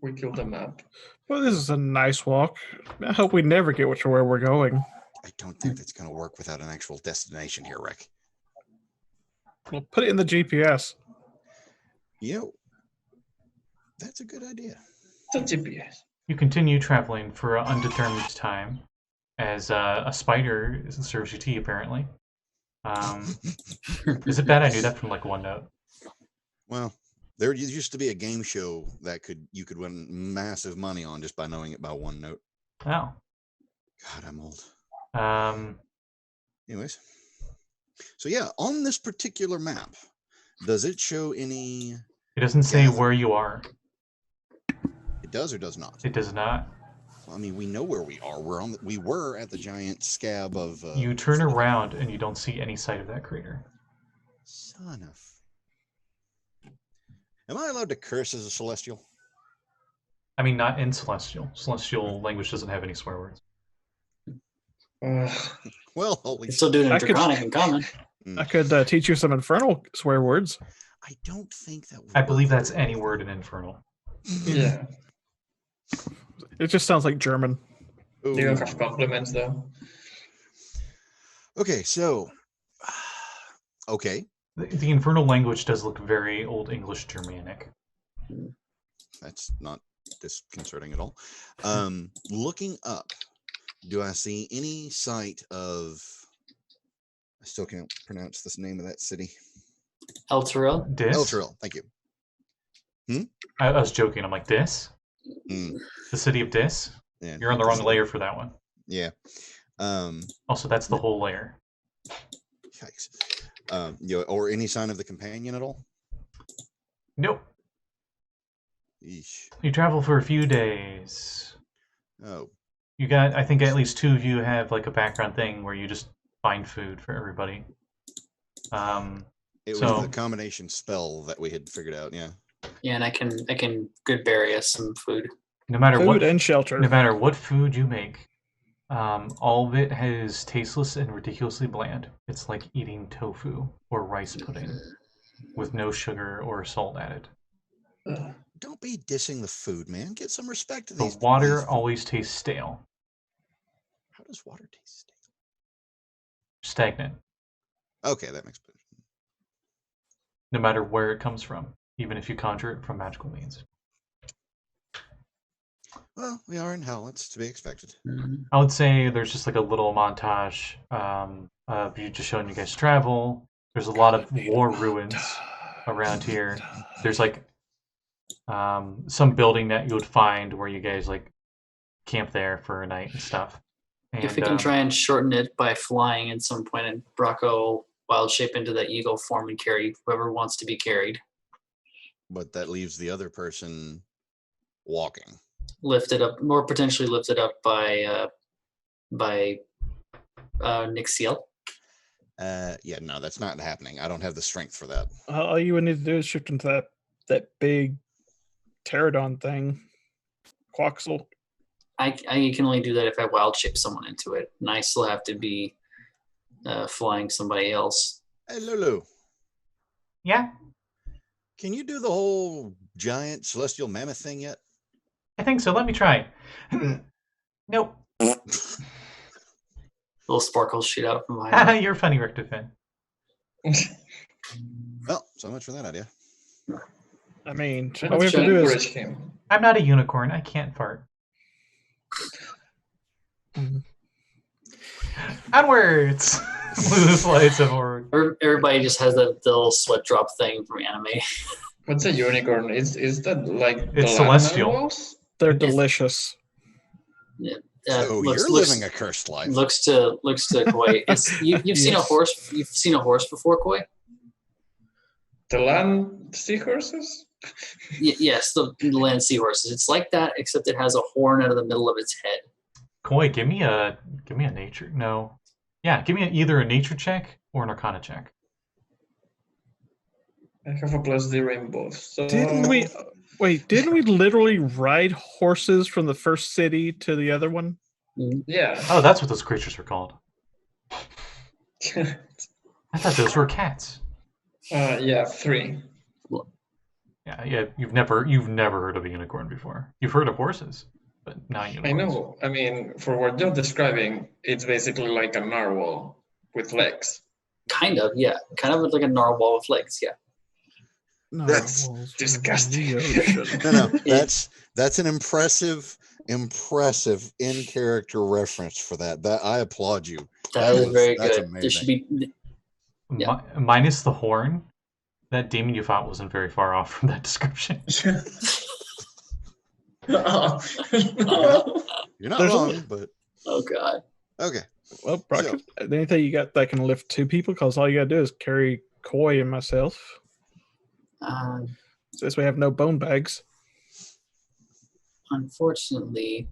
We killed the map. Well, this is a nice walk. I hope we never get to where we're going. I don't think that's going to work without an actual destination here, Rick. We'll put it in the GPS. That's a good idea. It's a GPS. You continue traveling for an undetermined time as a spider serves you tea, apparently. Is it bad I knew that from like one note? Well, there used to be a game show that you could win massive money on just by knowing it by one note. Oh. God, I'm old. Anyways. So yeah, on this particular map, does it show any... It doesn't say where you are. It does or does not? It does not. I mean, we know where we are. We were at the giant scab of... you turn around and you don't see any sight of that crater. Son of... Am I allowed to curse as a celestial? I mean, not in Celestial. Celestial language doesn't have any swear words. Well, holy... Still doing it Draconic and Common. I could teach you some Infernal swear words. I don't think that would... I believe that's any word in Infernal. Yeah. It just sounds like German. You don't have compliments, though. Okay, so... Okay. The Infernal language does look very Old English Germanic. That's not disconcerting at all. Looking up, do I see any sight of... I still can't pronounce this name of that city. Elturel? Dis? Elturel, thank you. I was joking. I'm like, Dis? Mm. The city of Dis? Yeah, You're on the wrong layer for that one. Yeah. Also, that's the whole layer. Yikes. Or any sign of the companion at all? Nope. Eesh. You travel for a few days. Oh. You got, I think at least two of you have like a background thing where you just find food for everybody. It was the combination spell that we had figured out, yeah. Yeah, and I can good bury us some food. No matter Food what and shelter. No matter what food you make, all of it is tasteless and ridiculously bland. It's like eating tofu or rice pudding with no sugar or salt added. Don't be dissing the food, man. Get some respect to The these. water always tastes stale. How does water taste stale? Stagnant. Okay, that makes sense. No matter where it comes from, even if you conjure it from magical means. Well, we are in hell. It's to be expected. I would say there's just like a little montage of you just showing you guys travel. There's a lot of war ruins around here. There's like some building that you would find where you guys like camp there for a night and stuff. And, If we can try and shorten it by flying at some point, and Brakka will wild shape into that eagle form and carry whoever wants to be carried. But that leaves the other person walking. Lifted up, more potentially lifted up by Nixeu. Yeah, no, that's not happening. I don't have the strength for that. All you would need to do is shift into that big pterodon thing. Quaxel. I can only do that if I wild shape someone into it, and I still have to be flying somebody else. Hey, Lulu, yeah, can you do the whole giant celestial mammoth thing yet? I think so. Let me try. Nope. Little sparkles shoot out from behind. You're funny, Richtofen. Well, so much for that idea. I mean, all we have to do is... I'm not a unicorn. I can't fart. Onwards! Lulu slides forward. Everybody just has that little sweat drop thing from anime. What's a unicorn? Is that like It's the celestial. animals? They're delicious. So you're living a cursed life. Looks to Koi. You've seen a horse. You've seen a horse before, Koi? The land seahorses? Yes, the land seahorses. It's like that, except it has a horn out of the middle of its head. Koi, give me a nature. No, yeah, give me either a nature check or an arcana check. I have a +0 in both. So Didn't we literally ride horses from the first city to the other one? Yeah. Oh, that's what those creatures are called. I thought those were cats. Yeah, 3. Yeah. You've never heard of a unicorn before. You've heard of horses, but not unicorns. I know. I mean, for what you're describing, it's basically like a narwhal with legs. Kind of, yeah. Kind of like a narwhal with legs, yeah. That's Narwhals disgusting. in the ocean. No, that's an impressive in character reference for that. That I applaud you. That is very that's good. There should amazing. be Yeah. Minus the horn, that demon you fought wasn't very far off from that description. Oh. You're not There's wrong, but oh god. okay. Well, Brakka, anything you got that can lift 2 people? Because all you gotta do is carry Koi and myself. Since we have no bone bags. Unfortunately,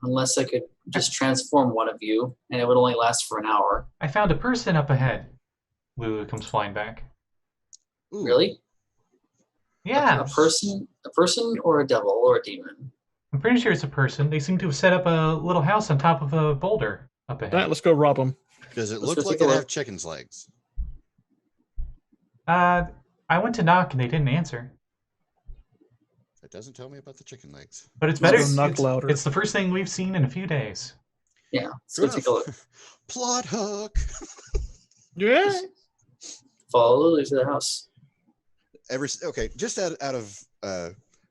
unless I could just transform one of you, and it would only last for an hour. I found a person up ahead. Lulu comes flying back. Ooh. Really? Yeah. A person or a devil or a demon? I'm pretty sure it's a person. They seem to have set up a little house on top of a boulder up ahead. Alright, let's go rob them. Does it Let's look go like take a it look. have chicken's legs? I went to knock and they didn't answer. It doesn't tell me about the chicken legs. But it's better. Knock It's, louder. it's the first thing we've seen in a few days. Yeah, let's True go take a look. enough. Plot hook. Yeah. Follow Lily to the house. Okay, just out of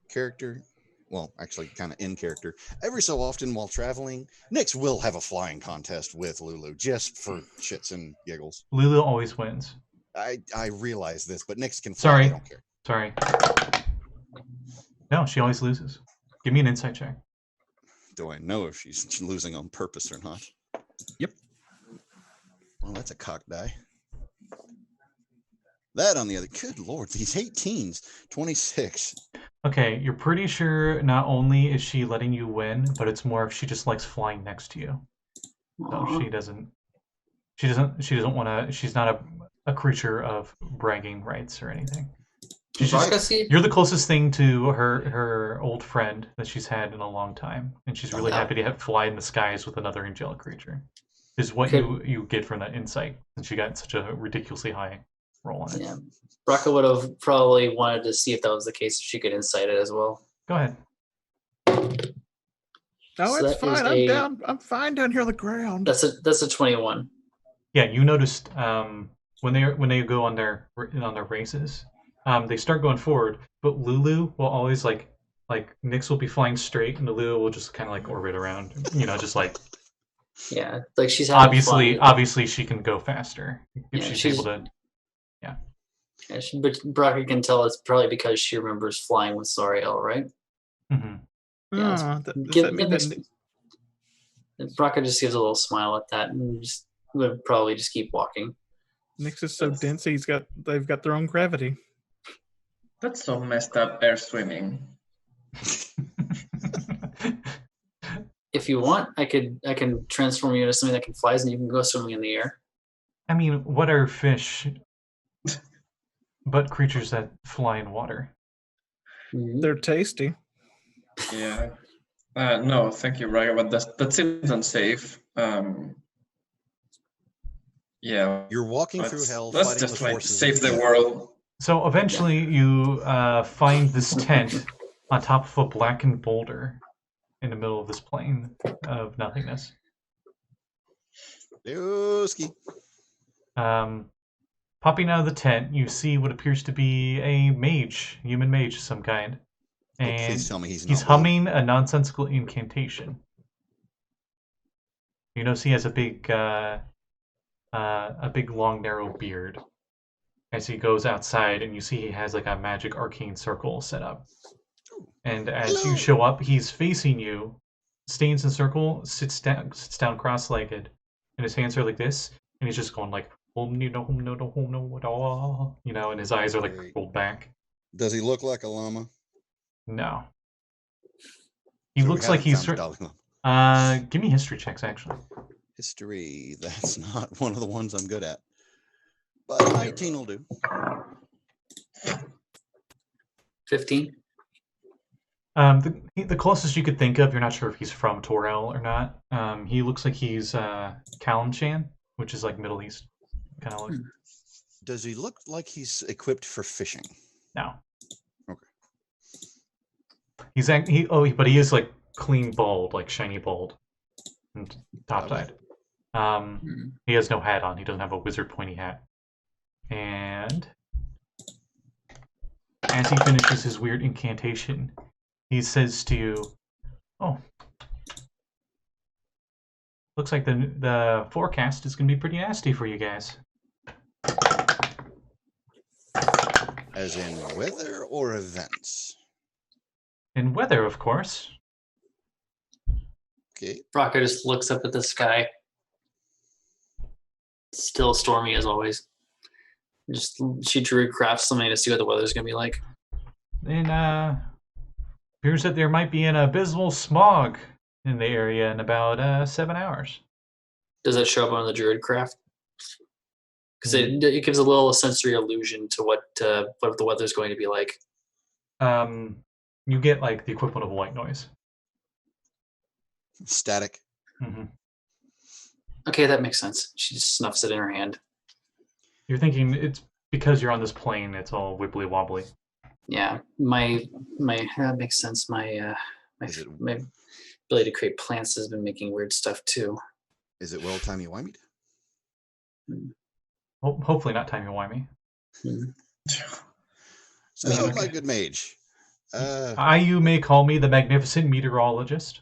character. Well, actually, kind of in character. Every so often, while traveling, Nix will have a flying contest with Lulu, just for shits and giggles. Lulu always wins. I realize this, but Nix can fly. Sorry. I don't care. Sorry. No, she always loses. Give me an insight check. Do I know if she's losing on purpose or not? Yep. Well, that's a cock die. That on the other. Good lord, these 18s. 26. Okay, you're pretty sure not only is she letting you win, but it's more if she just likes flying next to you. So Aw. she doesn't want to. She's not a creature of bragging rights or anything. She's just, Brakka, see? you're the closest thing to her old friend that she's had in a long time, and she's really Yeah. happy to fly in the skies with another angelic creature. Is what Okay. you get from that insight, and she got such a ridiculously high roll on it. Yeah. Brakka would have probably wanted to see if that was the case, if she could insight it as well. Go ahead. No, So it's that is fine. a- I'm fine down here on the ground. That's a 21. Yeah, you noticed when they go on their races, they start going forward, but Lulu will always like Nix will be flying straight, and Lulu will just kind of like orbit around, just like Yeah, like she's having fun. obviously she can go faster if Yeah, she's she's- able to. Yeah, but Brakka can tell it's probably because she remembers flying with Sariel, right? hmm Yeah, Does Give- that mean that that makes- Brakka just gives a little smile at that and just would probably just keep walking. Nix is so dense they've got their own gravity? That's so messed up air swimming. If you want, I can transform you into something that can fly, and you can go swimming in the air. I mean, what are fish but creatures that fly in water? Mhm. They're tasty. Yeah. No, thank you, Raga, but that seems unsafe. Yeah. You're walking through hell, Let's fighting just the try to forces. save of the evil. world. So eventually, you find this tent on top of a blackened boulder in the middle of this plain of nothingness. Dooski. Popping out of the tent, you see what appears to be a mage, human mage of some kind, Oh, and please tell me he's he's not one. humming a nonsensical incantation. You notice he has a big long narrow beard. As he goes outside, and you see he has like a magic arcane circle set up. And as you Hello. show up, he's facing you, stays in circle, sits down cross-legged, and his hands are like this, and he's just going like, and his eyes are like Great. rolled back. Does he look like a llama? No. He So we looks like haven't he's. found a Dalai Lama. Give me history checks, actually. History. That's not one of the ones I'm good at. But 19 will do. 15. The closest you could think of, you're not sure if he's from Torel or not. He looks like he's Callum Chan, which is like Middle East kind of look. Does he look like he's equipped for fishing? No. Okay. But he is like clean bald, like shiny bald, and top side. He has no hat on. He doesn't have a wizard pointy hat. And as he finishes his weird incantation, he says to you, "Oh, looks like the forecast is going to be pretty nasty for you guys." As in weather or events? In weather, of course. Okay. Brakka just looks up at the sky. Still stormy as always. She Druid crafts something to see what the weather's gonna be like. And appears that there might be an abysmal smog in the area in about 7 hours. Does that show up on the Druid craft? Because it gives a little sensory illusion to what the weather's going to be like. You get like the equivalent of white noise. Static. Mm-hmm. Okay, that makes sense. She just snuffs it in her hand. You're thinking it's because you're on this plane, it's all wibbly wobbly. Yeah, my that makes sense. My ability to create plants has been making weird stuff too. Is it well timey-wimey? Hopefully not timey-wimey. So, my good mage. You may call me the magnificent meteorologist.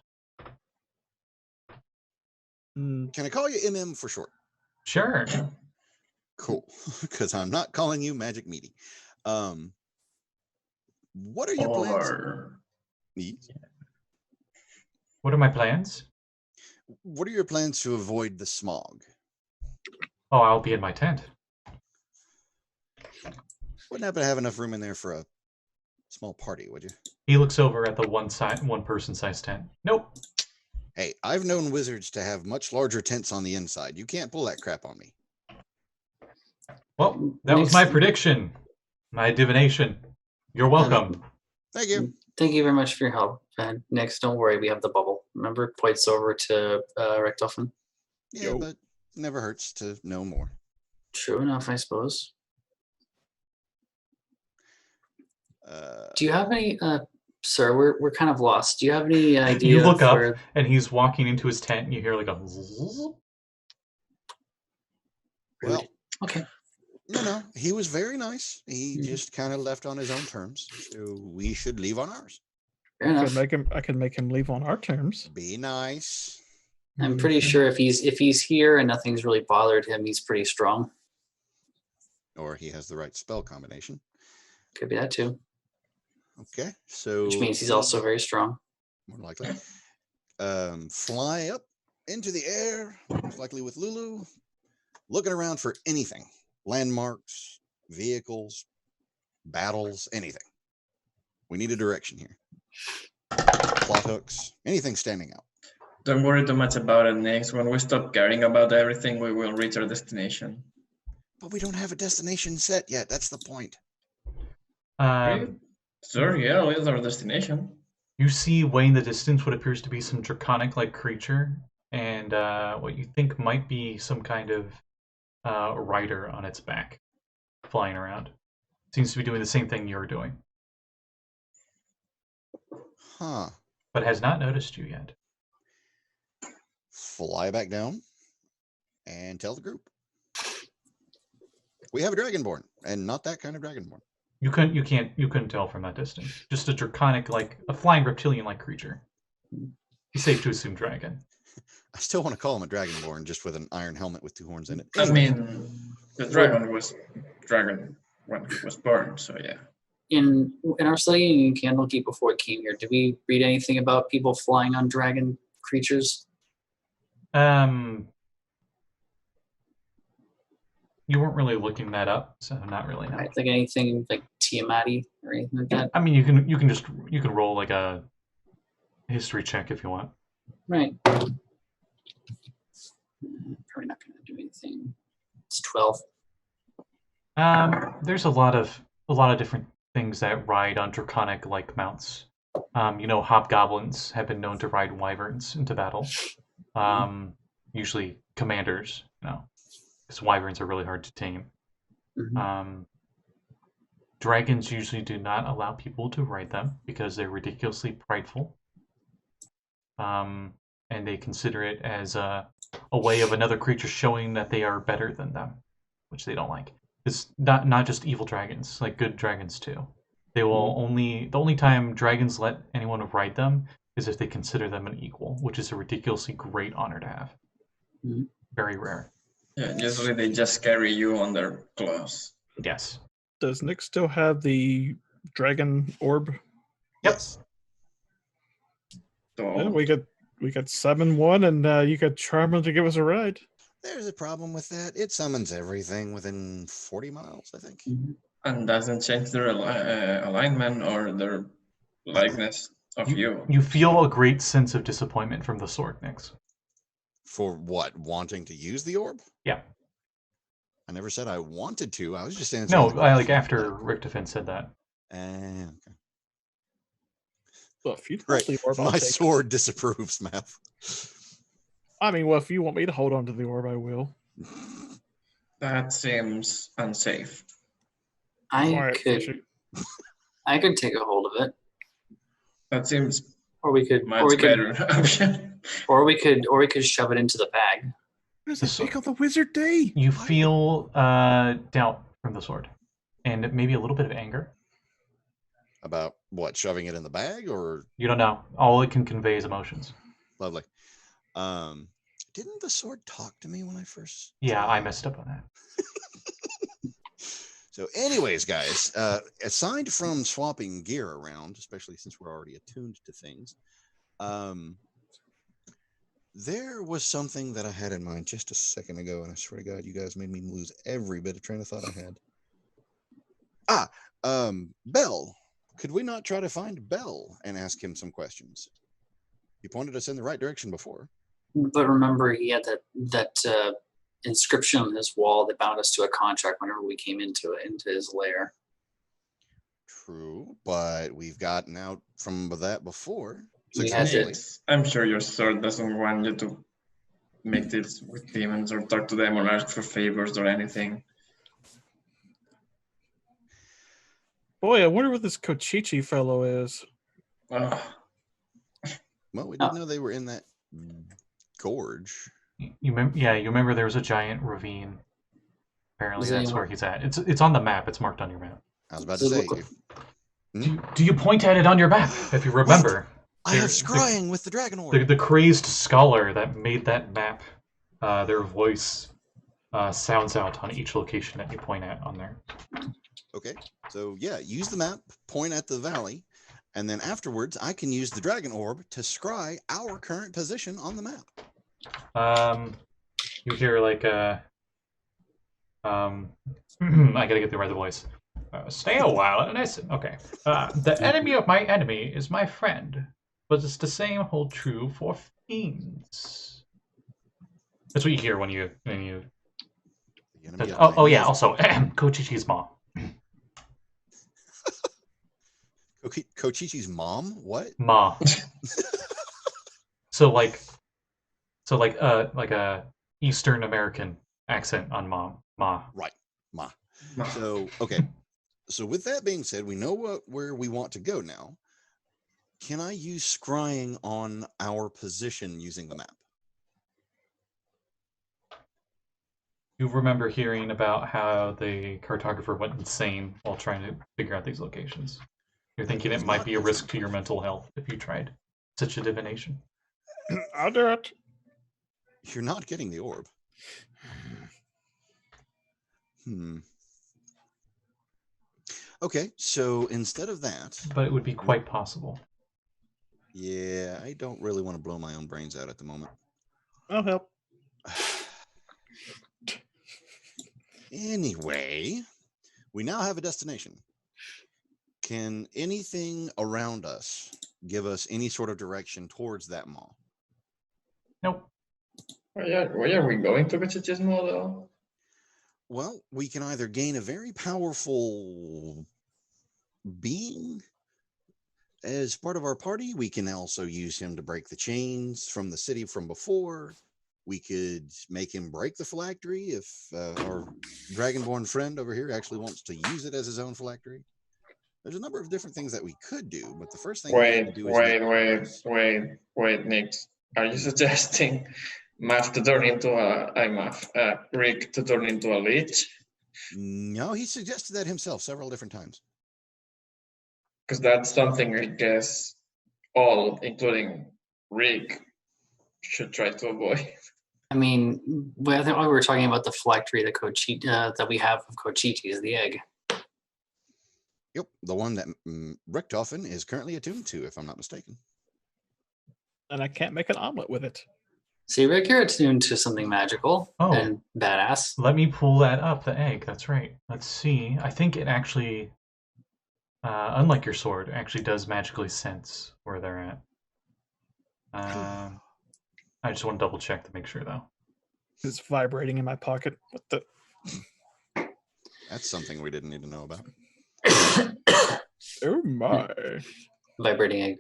Can I call you MM for short? Sure. Cool, because I'm not calling you Magic Meaty. What are your plans? What are my plans? What are your plans to avoid the smog? Oh, I'll be in my tent. Wouldn't happen to have enough room in there for a small party, would you? He looks over at the one person size tent. Nope. Hey, I've known wizards to have much larger tents on the inside. You can't pull that crap on me. Well, that was my prediction. My divination. You're welcome. Thank you. Thank you very much for your help. And next, don't worry, we have the bubble. Remember, points over to Richtofen. Yeah, but never hurts to know more. True enough, I suppose. Do you have any, sir? We're kind of lost. Do you have any idea? You look up, and he's walking into his tent, and you hear like a. Well, okay. No, he was very nice. He just kind of left on his own terms, so we should leave on ours. Fair enough. I could make him leave on our terms. Be nice. I'm pretty sure if he's here and nothing's really bothered him, he's pretty strong. Or he has the right spell combination. Could be that too. Okay, so which means he's also very strong. More likely. Fly up into the air, most likely with Lulu, looking around for anything. Landmarks, vehicles, battles, anything. We need a direction here. Plot hooks, anything standing out. Don't worry too much about it, Nix. When we stop caring about everything, we will reach our destination. But we don't have a destination set yet. That's the point. Sure, yeah, it's our destination. You see way in the distance what appears to be some draconic-like creature, and what you think might be some kind of rider on its back, flying around. Seems to be doing the same thing you're doing. Huh. But has not noticed you yet. Fly back down and tell the group. We have a Dragonborn, and not that kind of Dragonborn. You couldn't tell from that distance. Just a draconic, like a flying reptilian-like creature. It's safe to assume dragon. I still want to call him a Dragonborn, just with an iron helmet with two horns in it. I mean, the dragon was dragon when he was born, so yeah. In our study in Candlekeep before we came here, did we read anything about people flying on dragon creatures? You weren't really looking that up, so not really. No. I think anything like Tiamati or anything like that. I mean, you can roll like a history check if you want. Right. Probably not going to do anything. It's 12. There's a lot of different things that ride on draconic-like mounts. Hobgoblins have been known to ride wyverns into battle. Usually commanders, because wyverns are really hard to tame. Mhm. Dragons usually do not allow people to ride them because they're ridiculously prideful. And they consider it as a way of another creature showing that they are better than them, which they don't like. It's not just evil dragons, like good dragons too. They will the only time dragons let anyone ride them is if they consider them an equal, which is a ridiculously great honor to have. Mhm. Very rare. Yeah, usually they just carry you on their claws. Yes. Does Nick still have the dragon orb? Yes. So Yeah, we could summon one, and you could charm him to give us a ride. There's a problem with that. It summons everything within 40 miles, I think. Mhm. and doesn't change their alignment or their likeness of you. You feel a great sense of disappointment from the sword, Nix. For what? Wanting to use the orb? Yeah. I never said I wanted to. I was just answering. No, the question. after Richtofen said that. Okay. Well, if you want Right. the orb, I'll My take it. sword disapproves, Mav. I mean, well, if you want me to hold on to the orb, I will. That seems unsafe. I could take a hold of it, That seems or we could, much better option. or we could shove it into the bag. What The does it take on the wizard day? You feel doubt from the sword, and maybe a little bit of anger. About what? Shoving it in the bag or You don't know. All it can convey is emotions. lovely? Didn't the sword talk to me when I first? Yeah, I messed up on that. So, anyways, guys, aside from swapping gear around, especially since we're already attuned to things, there was something that I had in mind just a second ago, and I swear to God, you guys made me lose every bit of train of thought I had. Bell. Could we not try to find Bell and ask him some questions? He pointed us in the right direction before. But remember, he had that inscription on his wall that bound us to a contract whenever we came into his lair. True, but we've gotten out from that before. We had Successfully. I'm sure your sword doesn't want you to make deals with demons or talk to them or ask for favors or anything. Boy, I wonder what this Kochichi fellow is. Ugh. Well, we didn't know they were in that gorge. You remember there was a giant ravine. Apparently, Does that's anyone- where he's at. It's on the map. It's marked on your map. I was about to Does it say, look- Do you point at it on your map if you remember? I have There- scrying with the dragon orb. The crazed scholar that made that map, their voice sounds out on each location that you point at on there. Okay, so yeah, use the map, point at the valley, and then afterwards I can use the dragon orb to scry our current position on the map. You hear like a I gotta get the right voice. Stay a while and listen. Okay. The enemy of my enemy is my friend, but it's the same hold true for fiends. That's what you hear when you. The enemy of Oh my yeah. enemy Also, Kochichi's mom. is- Kochichi's mom? What? Ma. So like a Eastern American accent on mom. Ma. Right, Ma. So okay, so with that being said, we know where we want to go now. Can I use scrying on our position using the map? You remember hearing about how the cartographer went insane while trying to figure out these locations. You're thinking it might be a risk to your mental health if you tried such a divination. I'll do it. You're not getting the orb. Okay, so instead of that, But it would be quite possible. yeah, I don't really want to blow my own brains out at the moment. I'll help. Anyway, we now have a destination. Can anything around us give us any sort of direction towards that mall? Why are we going to Kochichi's model? Well, we can either gain a very powerful being as part of our party. We can also use him to break the chains from the city from before. We could make him break the phylactery if our Dragonborn friend over here actually wants to use it as his own phylactery. There's a number of different things that we could do, but the first thing we need to do is wait, Nick. Are you suggesting Mav to turn into Rick to turn into a lich? No, he suggested that himself several different times. Because that's something I guess all, including Rick, should try to avoid. I mean, I think we were talking about the phylactery that we have of Kochiti's, the egg. Yep, the one that Richtofen is currently attuned to, if I'm not mistaken. And I can't make an omelet with it. See, Rick, you're attuned to something magical and badass. Let me pull that up, the egg. That's right. Let's see. I think it actually, unlike your sword, actually does magically sense where they're at. I just want to double check to make sure, though. It's vibrating in my pocket. What the? That's something we didn't need to know about. Oh my. Vibrating egg.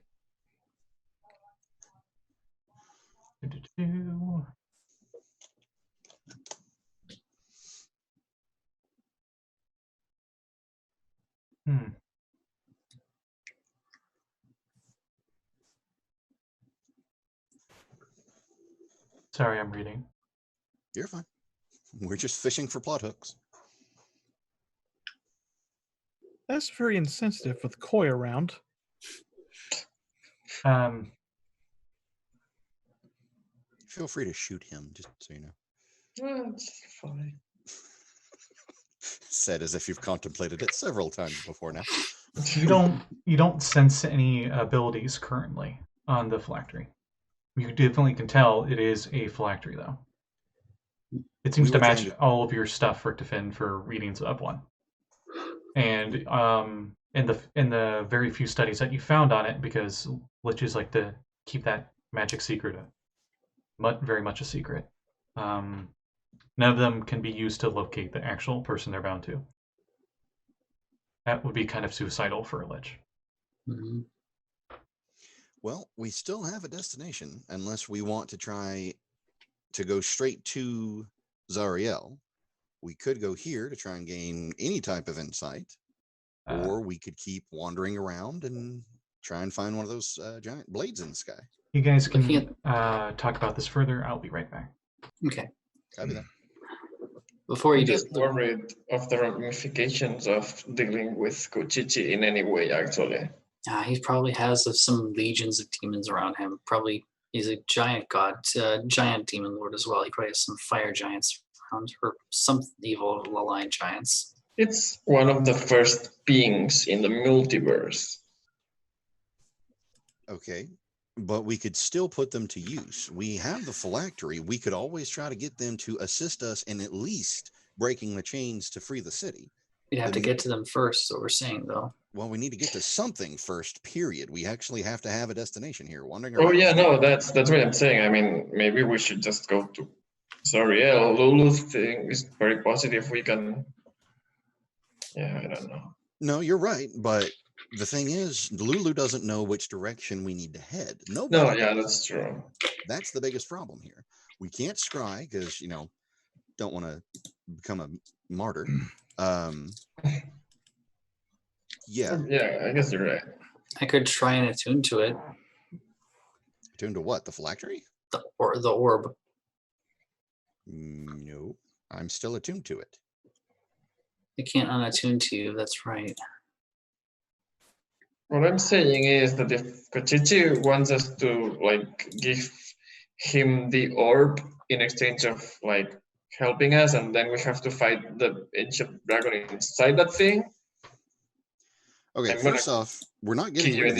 Sorry, I'm reading. You're fine. We're just fishing for plot hooks. That's very insensitive with Koi around. Feel free to shoot him, just so you know. That's fine. Said as if you've contemplated it several times before now. You don't sense any abilities currently on the phylactery. You definitely can tell it is a phylactery, though. It seems to match all of your stuff, Richtofen, for readings of one. And in the very few studies that you found on it, because liches like to keep that magic secret very much a secret. None of them can be used to locate the actual person they're bound to. That would be kind of suicidal for a lich. Mm-hmm. Well, we still have a destination, unless we want to try to go straight to Zariel. We could go here to try and gain any type of insight, or we could keep wandering around and try and find one of those giant blades in the sky. You guys can talk about this further. I'll be right back. Okay. Copy that. Before you I'm do, just worried of the ramifications of dealing with Kochichi in any way, actually. he probably has some legions of demons around him. Probably he's a giant god, giant demon lord as well. He probably has some fire giants around, or some evil aligned giants. It's one of the first beings in the multiverse. Okay, but we could still put them to use. We have the phylactery. We could always try to get them to assist us in at least breaking the chains to free the city. We'd have to get to them first, so we're saying, though. Well, we need to get to something first, period. We actually have to have a destination here. Wandering around. Oh yeah, no, that's what I'm saying. I mean, maybe we should just go to Zariel. Lulu's thing is very positive. We can... Yeah, I don't know. No, you're right, but the thing is, Lulu doesn't know which direction we need to head. No, yeah, that's true. That's the biggest problem here. We can't scry because, don't want to become a martyr. Yeah, I guess you're right. I could try and attune to it. Attune to what? The phylactery? The orb. No, I'm still attuned to it. I can't unattune to you. That's right. What I'm saying is that if Kochichi wants us to give him the orb in exchange of helping us, and then we have to fight the ancient dragon inside that thing. Okay, first off, we're not getting rid of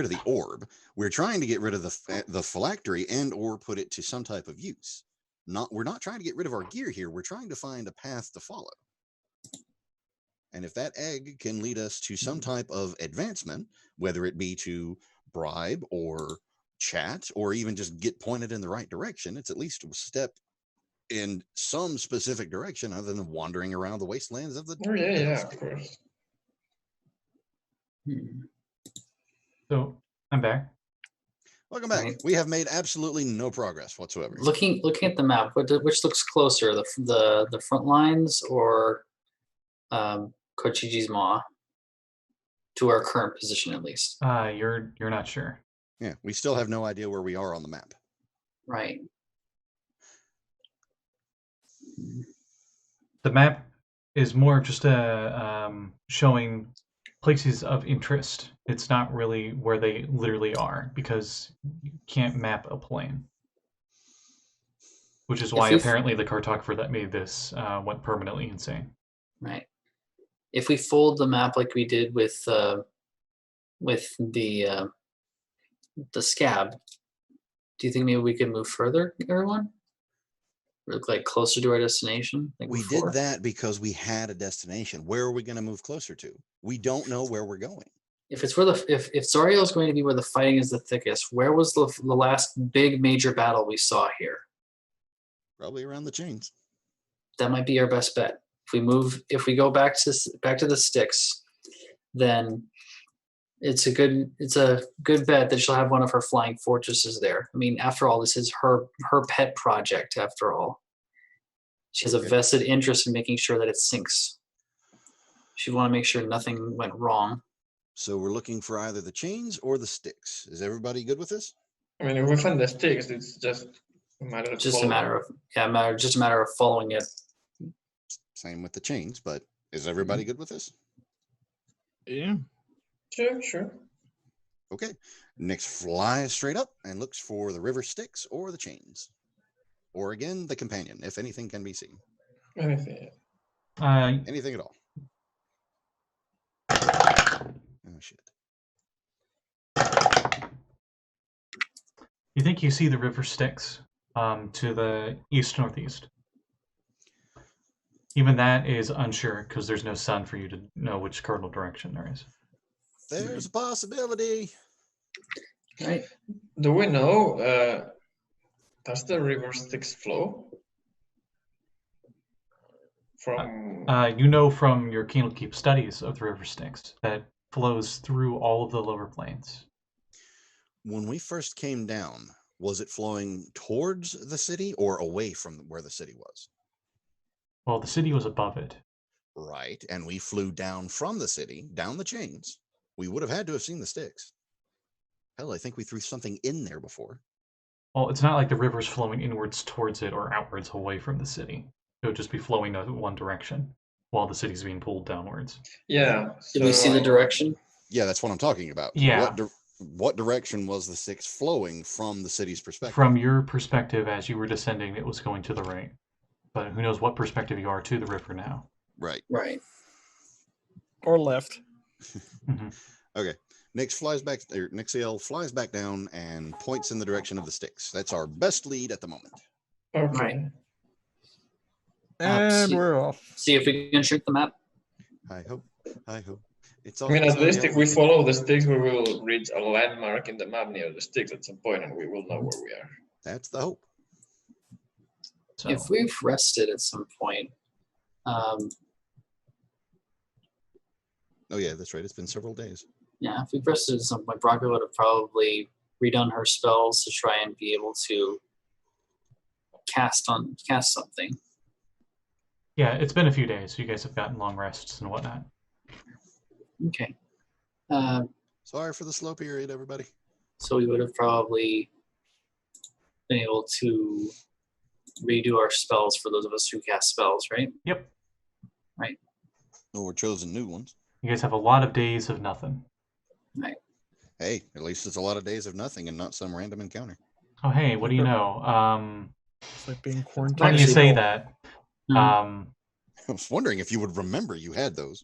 the orb. We're trying to get rid of the phylactery and or put it to some type of use. We're not trying to get rid of our gear here. We're trying to find a path to follow. And if that egg can lead us to some type of advancement, whether it be to bribe or chat or even just get pointed in the right direction, it's at least a step in some specific direction other than wandering around the wastelands of the... Oh, yeah, of course. So, I'm back. Welcome back. Right. We have made absolutely no progress whatsoever. Looking at the map, which looks closer, the front lines or Kochiji's Maw, to our current position at least. You're not sure. Yeah, we still have no idea where we are on the map. Right. The map is more just showing places of interest. It's not really where they literally are because you can't map a plane. Which is why apparently the cartographer that made this went permanently insane. Right. If we fold the map like we did with the scab, do you think maybe we could move further, everyone? Look like closer to our destination? Like We before? did that because we had a destination. Where are we going to move closer to? We don't know where we're going. If it's where if Zariel is going to be where the fighting is the thickest, where was the last big major battle we saw here? Probably around the chains. That might be our best bet. If we go back to the sticks, then it's a good bet that she'll have one of her flying fortresses there. I mean, after all, this is her pet project. After all, she has a vested interest in making sure that it sinks. She want to make sure nothing went wrong. So we're looking for either the chains or the sticks. Is everybody good with this? I mean, if we find the sticks, it's just a matter of Just a matter of following it. Same with the chains, but is everybody good with this? Yeah. Sure. Okay. Nix flies straight up and looks for the river sticks or the chains. Or again, the companion, if anything can be seen. Anything. Anything at all. Oh, shit. You think you see the river Styx to the east-northeast. Even that is unsure because there's no sun for you to know which cardinal direction there is. There's a possibility. Right. Do we know, does the river Styx flow? From You know from your Candlekeep studies of the river Styx that flows through all of the lower plains. When we first came down, was it flowing towards the city or away from where the city was? Well, the city was above it. Right, and we flew down from the city, down the chains. We would have had to have seen the sticks. Hell, I think we threw something in there before. Well, it's not like the river's flowing inwards towards it or outwards away from the city. It would just be flowing in one direction while the city's being pulled downwards. yeah. Did we see the direction? Yeah, that's what I'm talking about. Yeah. What direction was the Styx flowing from the city's perspective? From your perspective, as you were descending, it was going to the right. But who knows what perspective you are to the river now. Right. Right. Or left. Mm-hmm. Okay. Nixeu flies back down and points in the direction of the Styx. That's our best lead at the moment. Okay. Right. And see- we're off. See if we can shrink the map. I hope. It's I mean, all at least if we follow the sticks, we will reach a landmark in the map near the sticks at some point, and we will know where we are. That's the hope. So, If we've rested at some point, Oh yeah, that's right. It's been several days. yeah, if we've rested at some point, Brakka would have probably redone her spells to try and be able to cast something. yeah, it's been a few days. You guys have gotten long rests and whatnot. Okay. Sorry for the slow period, everybody. So we would have probably been able to redo our spells for those of us who cast spells, right? Yep. Or chosen new ones. You guys have a lot of days of nothing. Hey, at least it's a lot of days of nothing and not some random encounter. Oh, hey, what do you know? It's like being quarantined. Funny you Actually, say no. that. Hmm. I was wondering if you would remember you had those.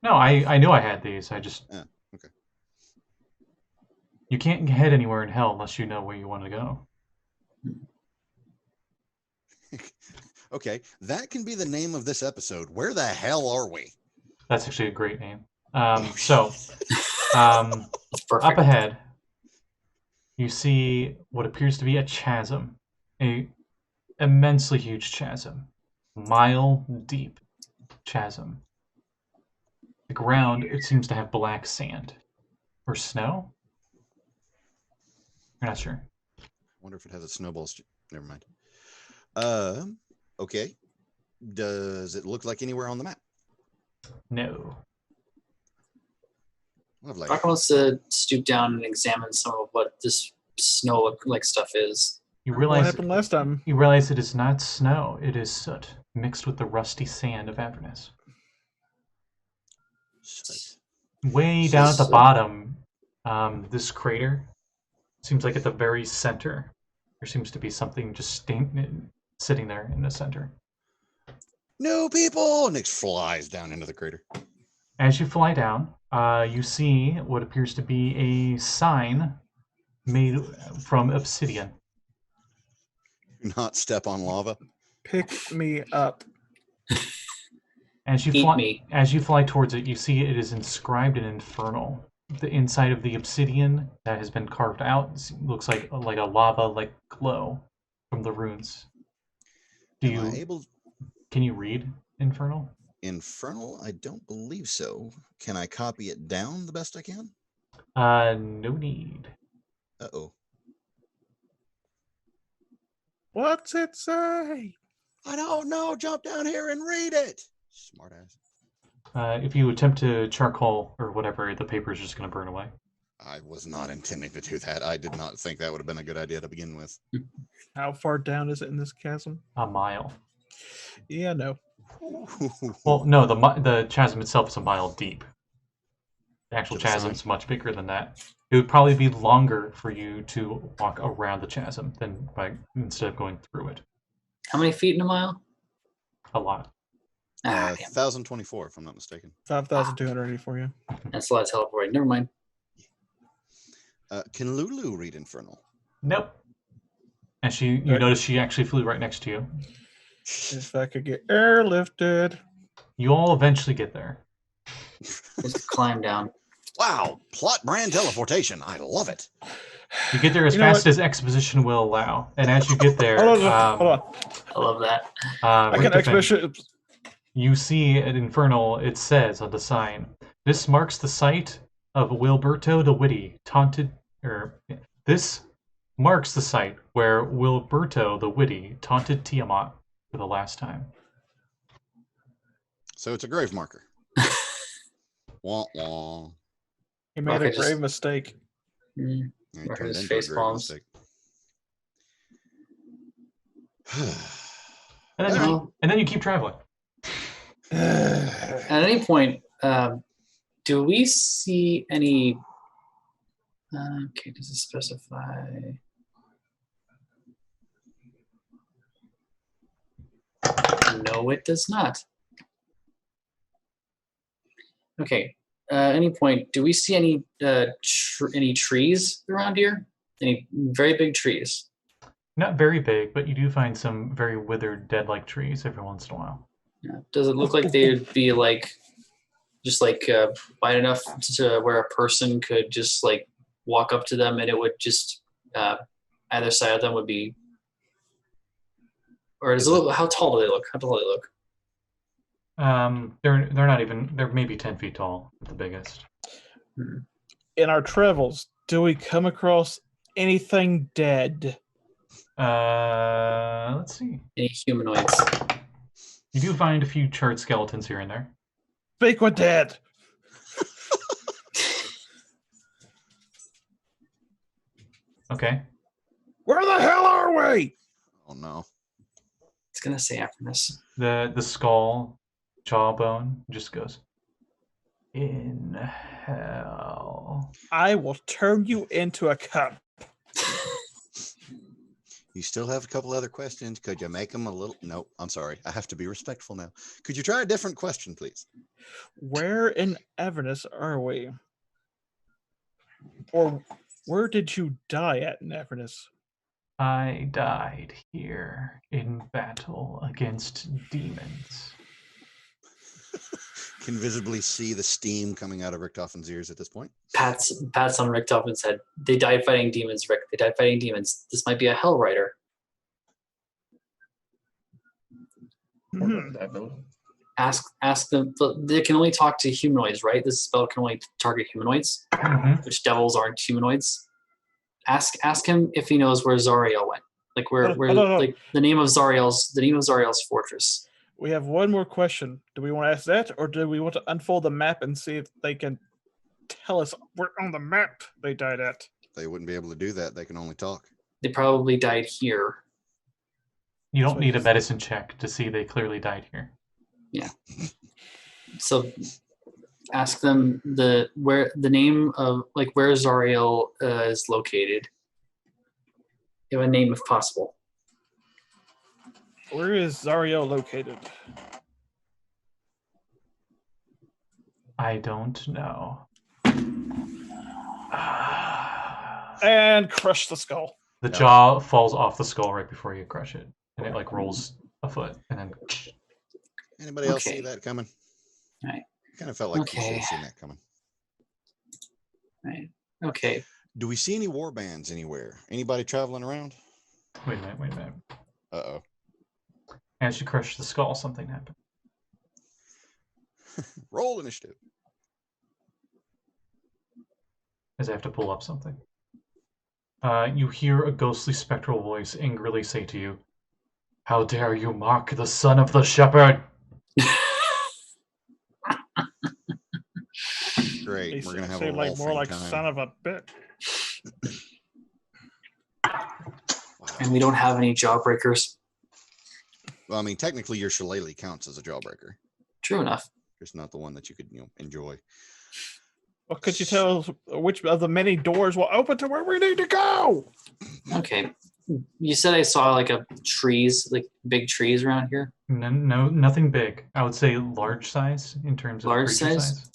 No, I knew I had these. I just... okay. You can't head anywhere in hell unless you know where you want to go. Okay, that can be the name of this episode. Where the hell are we? That's actually a great name. That's Up perfect. ahead, you see what appears to be a chasm. A immensely huge chasm. Mile deep chasm. The ground, it seems to have black sand. Or snow? You're not sure. Wonder if it has a snowball. Never mind. Okay. Does it look like anywhere on the map? No. Lovely. Brakka wants to stoop down and examine some of what this snow-like stuff is. You What realize happened last time? you realize it is not snow, it is soot mixed with the rusty sand of Avernus. Shit. Way down at the bottom, this crater seems like at the very center. There seems to be something just sitting there in the center. No people! Nix flies down into the crater. As you fly down, you see what appears to be a sign made from obsidian. Do not step on lava. Pick me up. As you Eat me. fly towards it, you see it is inscribed in Infernal. The inside of the obsidian that has been carved out looks like a lava-like glow from the runes. Am I able? Can you read Infernal? Infernal? I don't believe so. Can I copy it down the best I can? No need. Uh-oh. What's it say? I don't know. Jump down here and read it. Smart ass. If you attempt to charcoal or whatever, the paper is just going to burn away. I was not intending to do that. I did not think that would have been a good idea to begin with. How far down is it in this chasm? A mile. Yeah, no. Well, no, the chasm itself is a mile deep. The actual To the side? chasm's much bigger than that. It would probably be longer for you to walk around the chasm than instead of going through it. How many feet in a mile? A lot. Damn. 1,024, if I'm not mistaken. 5,280 for you. That's a lot of teleporting. Never mind. Can Lulu read Infernal? Nope. And you Okay. notice she actually flew right next to you. If I could get airlifted. You all eventually get there. Just climb down. Wow, plot brand teleportation. I love it. You get there as You know fast as exposition will allow. And as you get there, Hold on. Hold on. I love that. I can Richtofen, expedition. you see at Infernal, it says on the sign, this marks the site of Wilberto the Witty this marks the site where Wilberto the Witty taunted Tiamat for the last time. So it's a grave marker. Wah, wah. He made Brakka a grave just- mistake. Mm. And it Where turned his into a face grave palms. mistake. And then you keep traveling. At any point, do we see any? Okay, does it specify? No, it does not. Okay. Any point, do we see any any trees around here? Any very big trees? Not very big, but you do find some very withered, dead-like trees every once in a while. Yeah. Does it look like they would be like, just like wide enough to where a person could just like walk up to them and it would just either side of them would be, or is it, how tall do they look? How tall do they look? They're not even, they're maybe 10 feet tall at the biggest. In our travels, do we come across anything dead? Let's see. Any humanoids? You do find a few charred skeletons here and there. Speak with dead. Okay. Where the hell are we? Oh no. It's gonna say Avernus. The skull, jawbone just goes, in hell. I will turn you into a cup. You still have a couple other questions. Could you make them a little? No, I'm sorry. I have to be respectful now. Could you try a different question, please? Where in Avernus are we? Or where did you die at in Avernus? I died here in battle against demons. Can visibly see the steam coming out of Richtofen's ears at this point. Pat's on Richtofen's head. They died fighting demons, Rick. They died fighting demons. This might be a Hell Rider. Or the devil. Ask them. They can only talk to humanoids, right? This spell can only target humanoids, Mhm. which devils aren't humanoids. Ask him if he knows where Zariel went. Like where no. like the name of Zariel's fortress. We have one more question. Do we want to ask that, or do we want to unfold the map and see if they can tell us where on the map they died at? They wouldn't be able to do that. They can only talk. They probably died here. You That's don't what need he a medicine check to see they clearly died here. So ask them where the name of like where Zariel is located. Give a name if possible. Where is Zariel located? I don't know. And crush the skull. The jaw falls off the skull right before you crush it, and it like rolls a foot, and then. Anybody else see Okay. that coming? Right. Kind of felt like we should Okay. have seen that coming. Right. Okay. Do we see any war bands anywhere? Anybody traveling around? Wait a minute. Uh-oh. As you crush the skull, something happened. Roll initiative. As I have to pull up something. You hear a ghostly spectral voice angrily say to you, "How dare you mock the son of the shepherd?" Great. We're gonna have say a like more rolfing like time. son of a bitch. Wow. And we don't have any jawbreakers. Well, I mean, technically, your shillelagh counts as a jawbreaker. True enough. Just not the one that you could, enjoy. Well, could you tell us which of the many doors will open to where we need to go? Okay. You said I saw like big trees around here. No, nothing big. I would say large size in terms of Large creature size.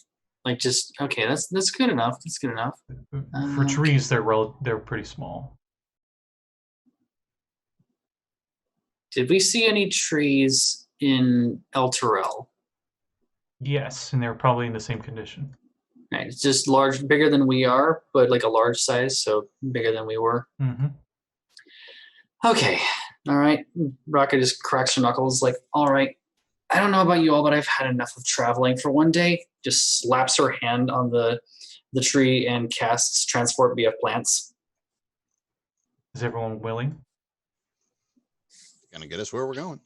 Like just okay. That's good enough. That's good enough. For trees, they're pretty small. Did we see any trees in El Terrell? Yes, and they're probably in the same condition. Right. It's just bigger than we are, but like a large size, so bigger than we were. Mm-hmm. Okay. All right. Brakka just cracks her knuckles like, all right. I don't know about you all, but I've had enough of traveling for one day. Just slaps her hand on the tree and casts transport via plants. Is everyone willing? Gonna get us where we're going,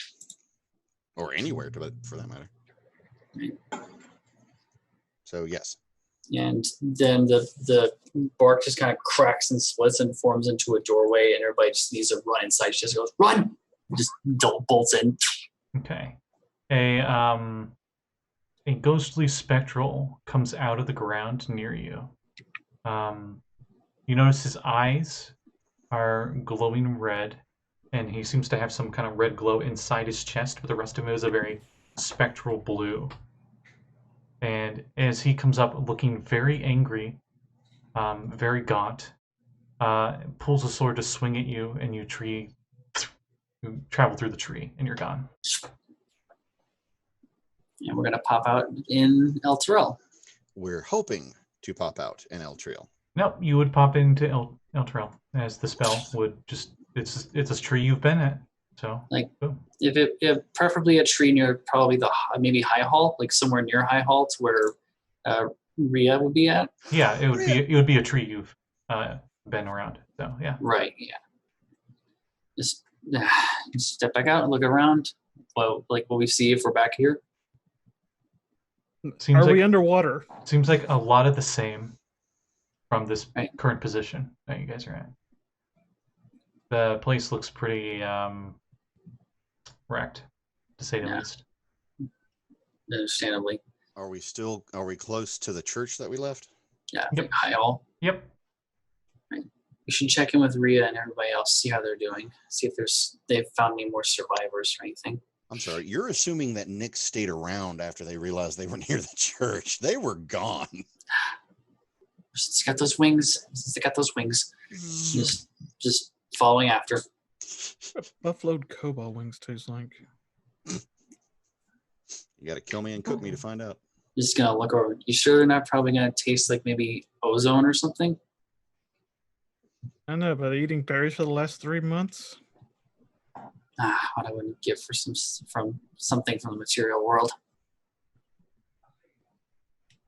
or anywhere for that matter. So yes. And then the bark just kind of cracks and splits and forms into a doorway, and everybody just needs to run inside. She just goes, run! Just bolts in. Okay. A ghostly spectral comes out of the ground near you. You notice his eyes are glowing red, and he seems to have some kind of red glow inside his chest, but the rest of him is a very spectral blue. And as he comes up looking very angry, very gaunt, pulls a sword to swing at you, and you travel through the tree, and you're gone. And we're going to pop out in El Terrell. We're hoping to pop out in El Trail. Nope, you would pop into El Terrell, as the spell would just... It's a tree you've been at, so... Like, boom. if preferably a tree near probably maybe High Hall, like somewhere near High Hall to where Rhea would be at. Yeah, it would be a tree you've been around, so yeah. Right, yeah. Just step back out and look around. Well, like what we see if we're back here. Seems Are we like, underwater? seems like a lot of the same from this Right. current position that you guys are at. The place looks pretty wrecked, to say the Yeah. least. Understandably. Are we close to the church that we left? Yeah, Yep. like High Hall. Yep. We should check in with Rhea and everybody else, see how they're doing. See if they've found any more survivors or anything. I'm sorry, you're assuming that Nick stayed around after they realized they were near the church. They were gone. It's got those wings. It's got those wings. Just following after. Buffaloed kobold wings taste like. You got to kill me and cook me to find out. Just gonna look over. You sure they're not probably gonna taste like maybe ozone or something? I know, but eating berries for the last 3 months. What I wouldn't give for something from the material world.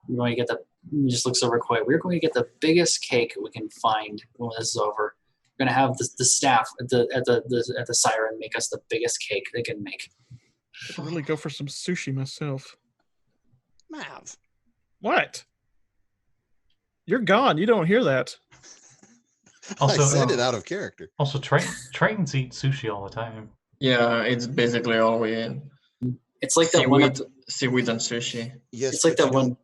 We're going to get he just looks over quick. We're going to get the biggest cake we can find when this is over. We're going to have the staff at the siren make us the biggest cake they can make. I'd really go for some sushi myself. Mav. What? You're gone. You don't hear that. Also, I said it out of character. Also, Tritons eat sushi all the time. Yeah, it's basically all we eat. It's like that one. Seaweed and sushi. Yes, It's like but that you one. don't-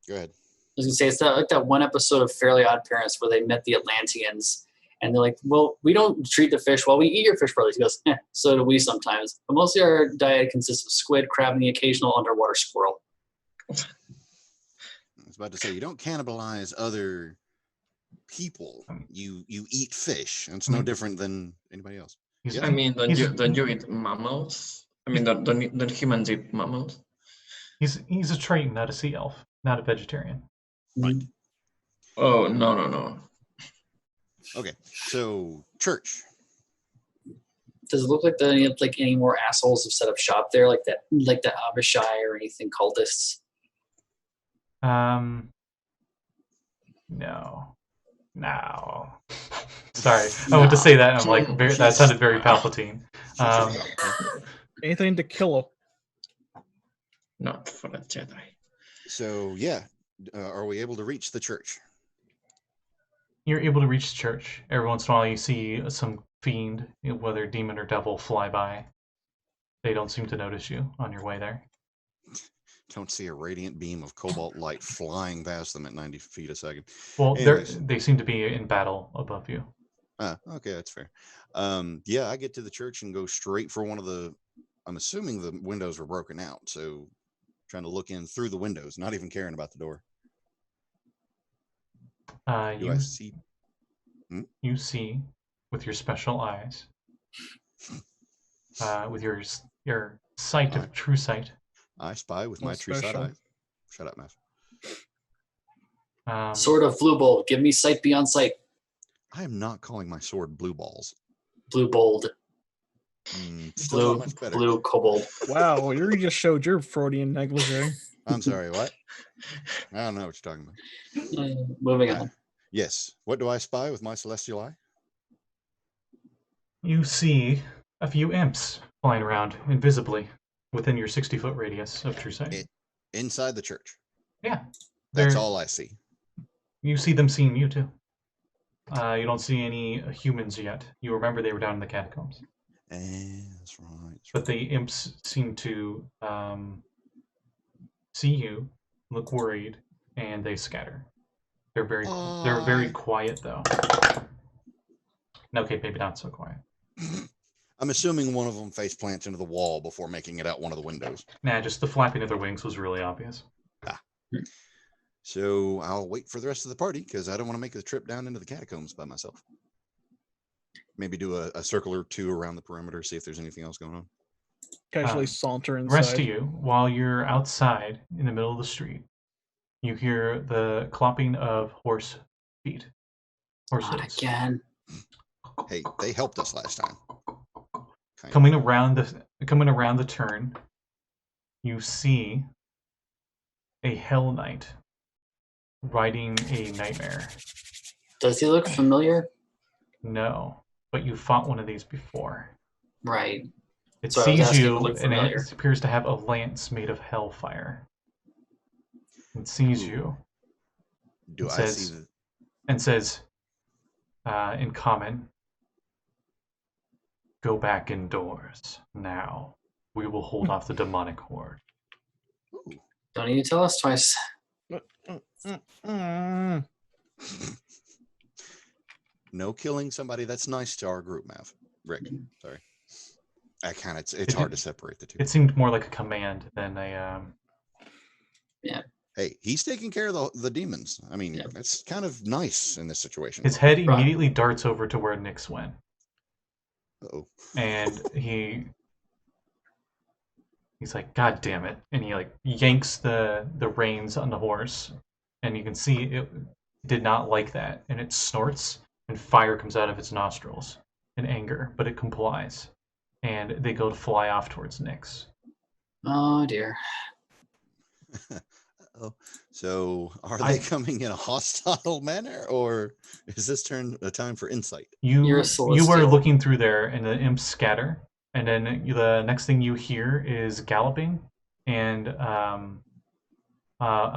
Go ahead. I was gonna say it's like that one episode of Fairly Odd Parents where they met the Atlanteans, and they're like, "Well, we don't treat the fish well. We eat your fish, brothers." He goes, "So do we sometimes, but mostly our diet consists of squid, crab, and the occasional underwater squirrel." I was about to say, you don't cannibalize other people. You eat fish. And it's no different than anybody else. He's, I mean, don't he's- you eat mammals? I mean, don't humans eat mammals? He's a Triton, not a sea elf, not a vegetarian. Right. Oh, no. Okay, so church. Does it look like any more assholes have set up shop there, like the Abishai or anything cultists? No. Sorry, I went to say that, and I'm like, that sounded very Palpatine. Anything to kill Not for a Jedi. So yeah, are we able to reach the church? You're able to reach the church. Every once in a while, you see some fiend, whether demon or devil, fly by. They don't seem to notice you on your way there. Don't see a radiant beam of cobalt light flying past them at 90 feet a second. Well, Anyways. they seem to be in battle above you. Okay, that's fair. Yeah, I get to the church and go straight for one of the. I'm assuming the windows were broken out, so trying to look in through the windows, not even caring about the door. Do I see? You see with your special eyes, with your sight of true sight. I spy with my true sight special. eye. Shut up, Mav. Sword of Blue Bold, give me sight beyond sight. I am not calling my sword blue balls. Blue Bold, Still not much better. blue Kobold. it. Wow, you just showed your Freudian negligee. I'm sorry, what? I don't know what you're talking about. Moving on. Yes. What do I spy with my celestial eye? You see a few imps flying around invisibly within your 60-foot radius of true sight. Inside the church. Yeah. That's they're- all I see. You see them seeing you too. You don't see any humans yet. You remember they were down in the catacombs. That's right. But the imps seem to see you, look worried, and they scatter. They're very quiet though. Okay, maybe not so quiet. I'm assuming one of them face plants into the wall before making it out one of the windows. Nah, just the flapping of their wings was really obvious. So I'll wait for the rest of the party because I don't want to make the trip down into the catacombs by myself. Maybe do a circle or two around the perimeter, see if there's anything else going on. Casually saunter inside. Rest of you, while you're outside in the middle of the street, you hear the clopping of horse feet. Horse Not hooves. again. Hey, they helped us last time. Kind Coming around the turn, you see a Hell Knight riding a nightmare. Does he look familiar? No, but you fought one of these before. Right. It So I was sees asking if you, it looked and familiar. it appears to have a lance made of hellfire. It sees you Do It I says- see the and says, in common, "Go back indoors now. We will hold off the demonic horde." Ooh. Don't need to tell us twice. No killing somebody that's nice to our group, Mav. Rick, sorry. It's hard to separate the two. It seemed more like a command than a. Hey, he's taking care of the demons. I mean, Yeah. that's kind of nice in this situation. His head Right. immediately darts over to where Nix went, Uh-oh. and he's like, "God damn it!" And he like yanks the reins on the horse, and you can see it did not like that, and it snorts, and fire comes out of its nostrils in anger, but it complies, and they go to fly off towards Nix. Oh dear. Oh, So, are I- they coming in a hostile manner, or is this turn a time for insight? You're a You were celestial. looking through there, and the imps scatter, and then the next thing you hear is galloping and a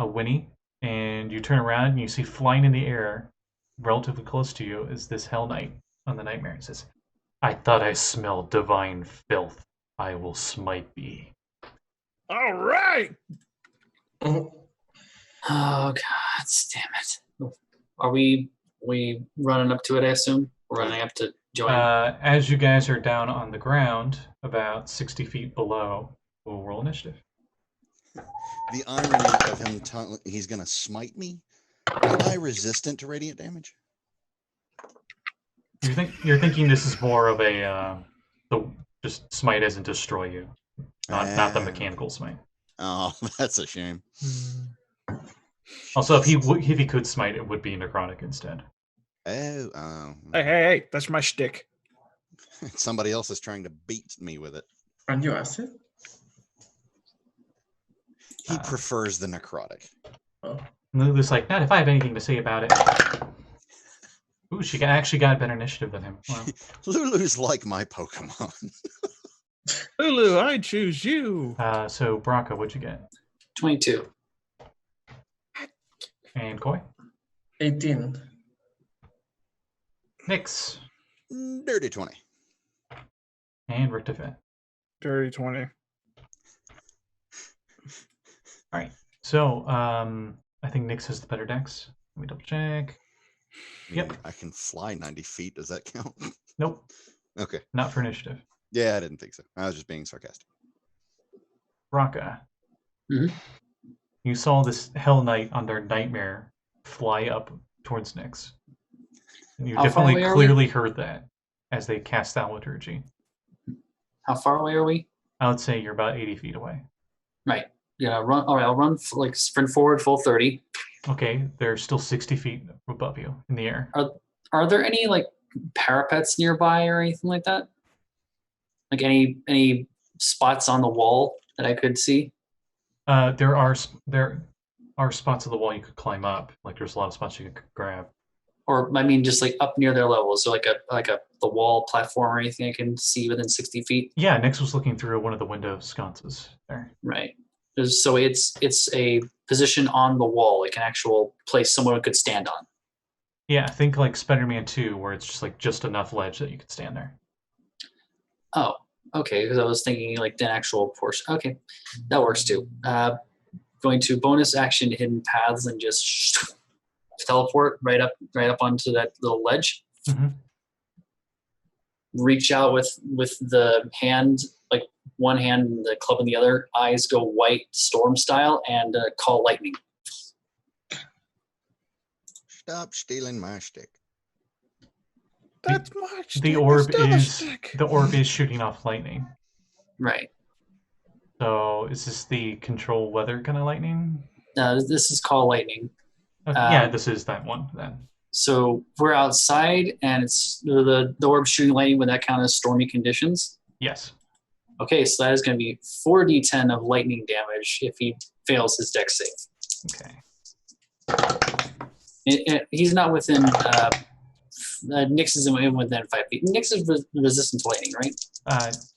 whinny, and you turn around and you see flying in the air, relatively close to you, is this Hell Knight on the nightmare. It says, "I thought I smelled divine filth. I will smite thee." All right. Mhm. Oh god, damn it! Are we running up to it? I assume we're running up to join. As you guys are down on the ground, about 60 feet below, we'll roll initiative. The irony of him telling he's going to smite me. Am I resistant to radiant damage? You're thinking this is more of a just smite as in destroy you, not the mechanical smite. Oh, that's a shame. Also, if he could smite, it would be necrotic instead. Hey, that's my shtick. Somebody else is trying to beat me with it. And you acid? He prefers the necrotic. Oh. And Lulu's like, not if I have anything to say about it. Ooh, she actually got better initiative than him. Wow. Lulu's like my Pokemon. Lulu, I choose you. So Brakka, what'd you get? 22. And Koi? 18. Nix. Dirty 20. And Richtofen. Dirty 20. Alright. So, I think Nix has the better dex. Let me double check. Yep. I can fly 90 feet. Does that count? Nope. Okay. Not for initiative. Yeah, I didn't think so. I was just being sarcastic. Brakka. Mhm. You saw this Hell Knight on their nightmare fly up towards Nix. And you How far definitely away are we? clearly heard that as they cast out liturgy. How far away are we? I would say you're about 80 feet away. Right. Yeah. Run. All right. I'll run like sprint forward full 30. Okay, they're still 60 feet above you in the air. Are there any like parapets nearby or anything like that? Like any spots on the wall that I could see? There are spots of the wall you could climb up. Like there's a lot of spots you could grab. Or I mean, just like up near their levels, so like the wall platform or anything I can see within 60 feet. Yeah, Nix was looking through one of the window sconces there. Right. So it's a position on the wall, like an actual place someone could stand on. Yeah, think like Spider-Man 2, where it's just like just enough ledge that you could stand there. Oh, okay. Because I was thinking like the actual portion. Okay, that works too. Going to bonus action hidden paths and just teleport right up onto that little ledge. Mhm. Reach out with the hand, like one hand and the club in the other. Eyes go white, storm style, and call lightning. Stop stealing my stick. That's my shtick. The It's orb still a is shtick. shooting off lightning. Right. So is this the control weather kind of lightning? This is call lightning. Okay, yeah, this is that one then. So we're outside, and it's the orb shooting lightning. Would that count as stormy conditions? Yes. Okay, so that is going to be 4d10 of lightning damage if he fails his dex save. Okay. He's not within. Nix is within 5 feet. Nix is resistant to lightning, right?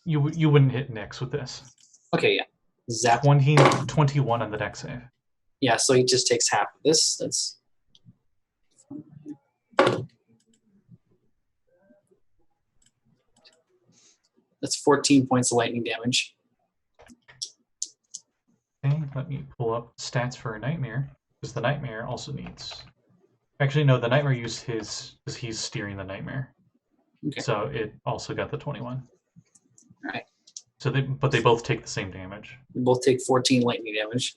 You wouldn't hit Nix with this. Okay, yeah. Zap. 21 on the dex save. Yeah, so he just takes half of this. That's 14 points of lightning damage. Okay, let me pull up stats for a nightmare, because the nightmare also needs. Actually, no, the nightmare used his because he's steering the nightmare. Okay. So it also got the 21. All right. So they both take the same damage. They both take 14 lightning damage.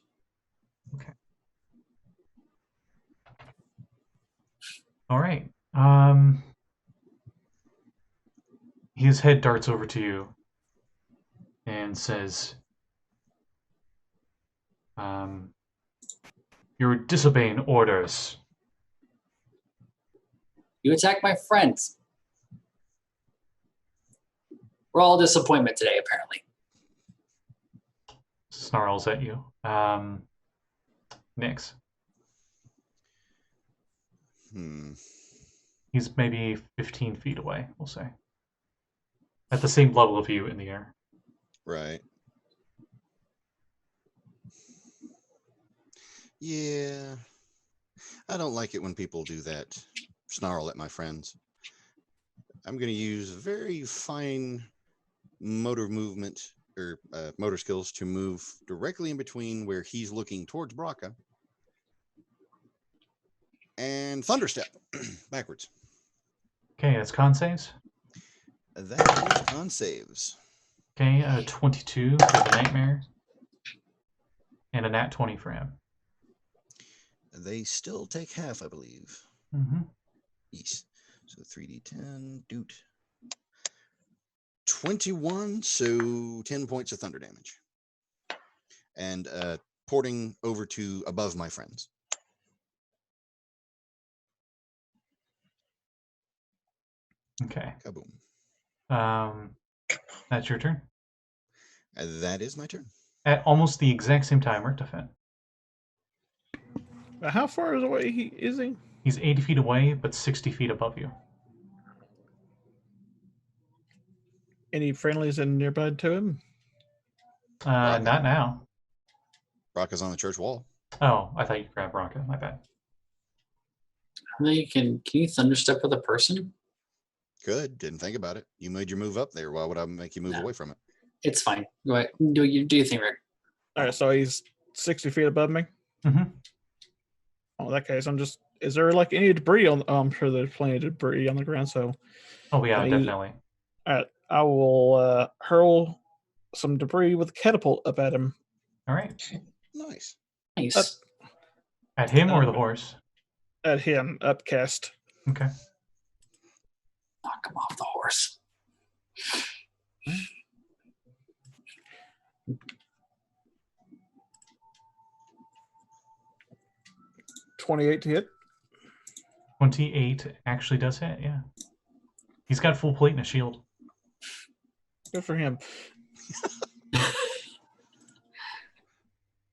Okay. All right. His head darts over to you and says, "You're disobeying orders." You attack my friends. We're all disappointment today, apparently. Snarls at you. Nix. He's maybe 15 feet away, we'll say. At the same level of you in the air. Right. Yeah. I don't like it when people do that. Snarl at my friends. I'm going to use very fine motor movement or motor skills to move directly in between where he's looking towards Brakka. And Thunderstep backwards. Okay, that's con saves. That is con saves. Okay, 22 for the Nightmare. And a nat 20 for him. They still take half, I believe. Mm-hmm. Yes. So 3d10, doot. 21, so 10 points of thunder damage. And porting over to above my friends. Okay. Kaboom. That's your turn. That is my turn. At almost the exact same time, Richtofen. How far away is he? He's 80 feet away, but 60 feet above you. Any friendlies in nearby to him? Not now. Brakka's on the church wall. Oh, I thought you grabbed Brakka. My bad. Can you thunderstep with a person? Good. Didn't think about it. You made your move up there. Why would I make you move away from it? It's fine. Go ahead. Do you think, Rick? All right, so he's 60 feet above me. Mm-hmm. Oh, in that case, is there like any debris on? I'm sure there's plenty of debris on the ground. So, Oh yeah, I- definitely. all right, I will hurl some debris with a catapult up at him. All right. Nice. Nice. At him or the horse? At him, upcast. Okay. Knock him off the horse. 28 to hit. 28 actually does hit, yeah. He's got full plate and a shield. Good for him.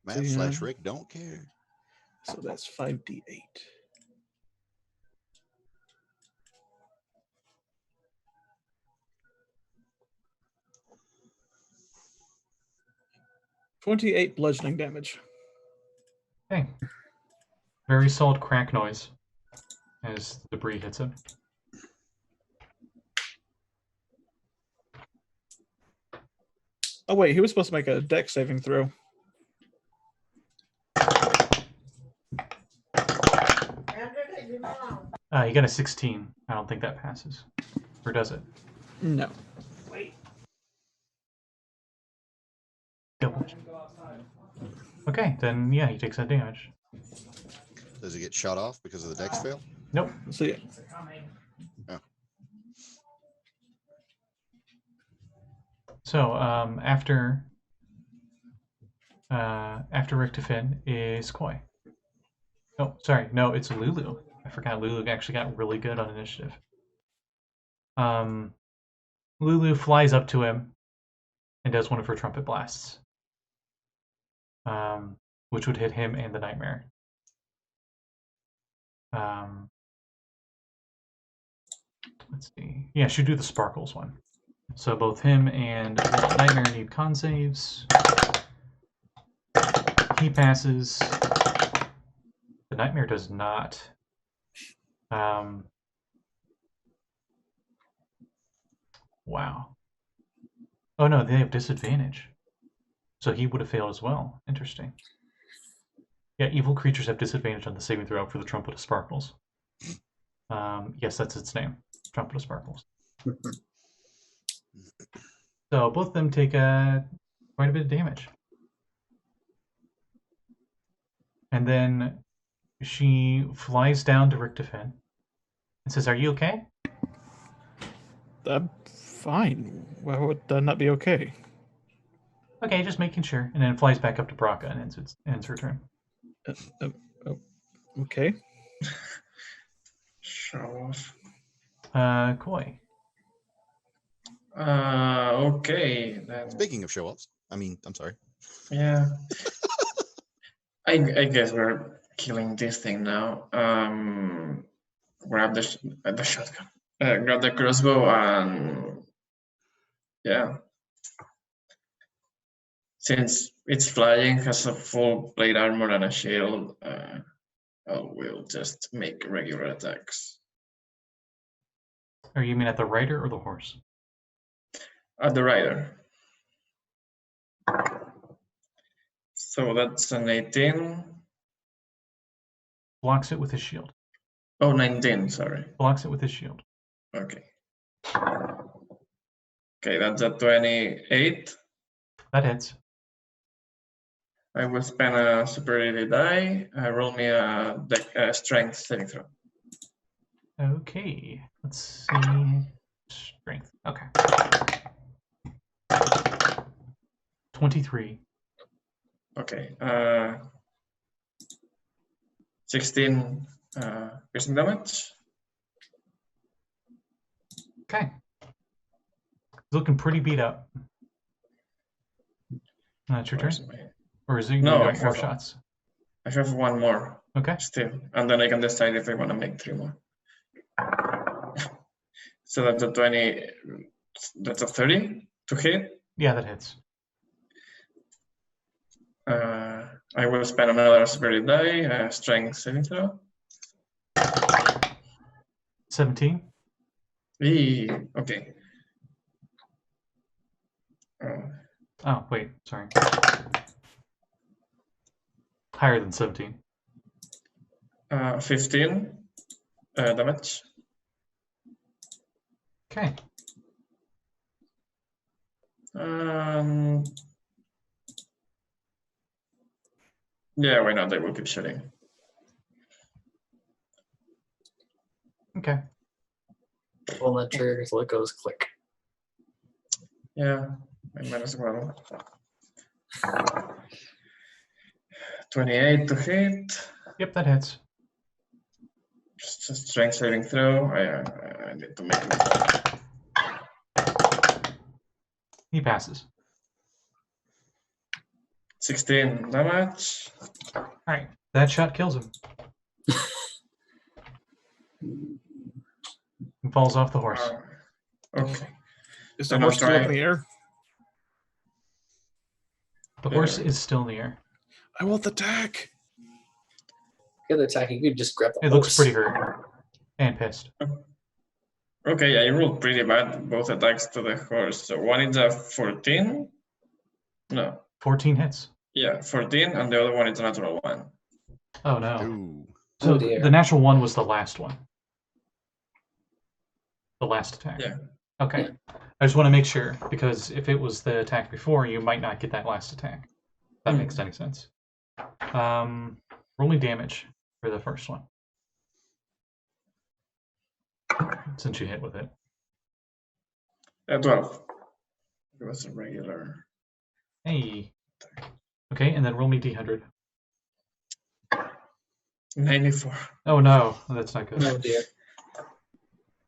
Matt Yeah. / Rick don't care. So that's 5d8. $28 bludgeoning damage. Okay. Very solid crack noise as the debris hits him. Oh wait, he was supposed to make a dex saving throw. You got a 16. I don't think that passes. Or does it? No. Double. Okay, then yeah, he takes that damage. Does he get shot off because of the dex fail? Nope. So yeah. Oh. So after Richtofen is Koi. Oh, sorry, no, it's Lulu. I forgot Lulu actually got really good on initiative. Lulu flies up to him and does one of her trumpet blasts, which would hit him and the Nightmare. Let's see. Yeah, she'll do the Sparkles one. So both him and the Nightmare need con saves. He passes. The Nightmare does not. Wow. Oh no, they have disadvantage. So he would have failed as well. Interesting. Yeah, evil creatures have disadvantage on the saving throw for the Trumpet of Sparkles. Yes, that's its name. Trumpet of Sparkles. So both of them take quite a bit of damage. And then she flies down to Richtofen and says, "Are you okay?" I'm fine. Why would that not be okay? Okay, just making sure. And then flies back up to Brakka and ends her turn. Okay. Show off. Koi. Okay. Then, Speaking of show-offs, I'm sorry. yeah. I guess we're killing this thing now. grab the shotgun, grab the crossbow, and yeah. Since it's flying, has a full plate armor and a shield, I will just make regular attacks. Or you mean at the rider or the horse? At the rider. So that's an 18. Blocks it with his shield. Oh, 19, sorry. Blocks it with his shield. Okay. Okay, that's a 28. That hits. I will spend a superiority die. Roll me a strength saving throw. Okay. Let's see. Strength. Okay. 23. Okay. 16 piercing damage. Okay. He's looking pretty beat up. That's your turn? Where's my- Or is it you No, got I more have- shots? I have one more Okay. still, and then I can decide if I want to make 3 more. So that's a 20. That's a 30 to hit. Yeah, that hits. I will spend another superiority die, strength saving throw. 17. Okay. Oh, wait. Sorry. Higher than 17. 15 damage. Okay. Yeah, why not? I will keep shooting. Okay. Pull that trigger till it goes click. Yeah, I might as well. 28 to hit. Yep, that hits. Just a strength saving throw. I need to make it. He passes. 16 damage. All right. That shot kills him. He falls off the horse. Okay. Is the Then I'll horse still up in try- the air? The horse is still in the air. I want the attack. The other attack, you could just grab the It horse. looks pretty hurt and pissed. Okay, I rolled pretty bad, both attacks to the horse. So one is a 14. No. 14 hits. Yeah, 14, and the other one is a natural 1. Oh, no. Ooh. So Oh, dear. the natural one was the last one. The last attack. Yeah. Okay. I just want to make sure, because if it was the attack before, you might not get that last attack. That makes any sense. Roll me damage for the first one. Since you hit with it. 12. It was a regular. Hey. Okay, and then roll me D100. 94. Oh no, that's not good. Oh dear.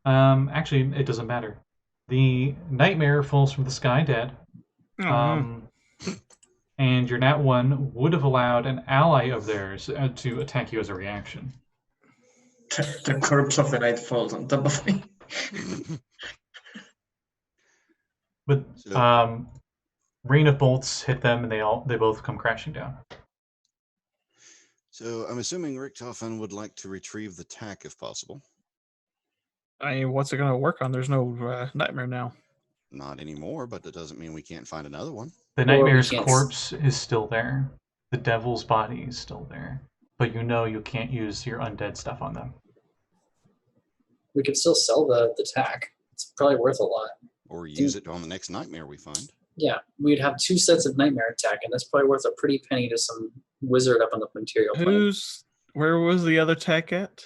Actually, it doesn't matter. The nightmare falls from the sky dead. And your nat 1 would have allowed an ally of theirs to attack you as a reaction. The corpse of the night falls on top of me. But rain of bolts hit them, and they both come crashing down. So I'm assuming Richtofen would like to retrieve the tack if possible. I mean, what's it going to work on? There's no nightmare now. Not anymore, but that doesn't mean we can't find another one. The Or we nightmare's can't corpse is still there. The devil's body is still there. But you know you can't use your undead stuff on them. We could still sell the tack. It's probably worth a lot. Or use it on the next nightmare we find. Yeah, we'd have 2 sets of nightmare attack, and that's probably worth a pretty penny to some wizard up on the material plane. Where was the other tech at?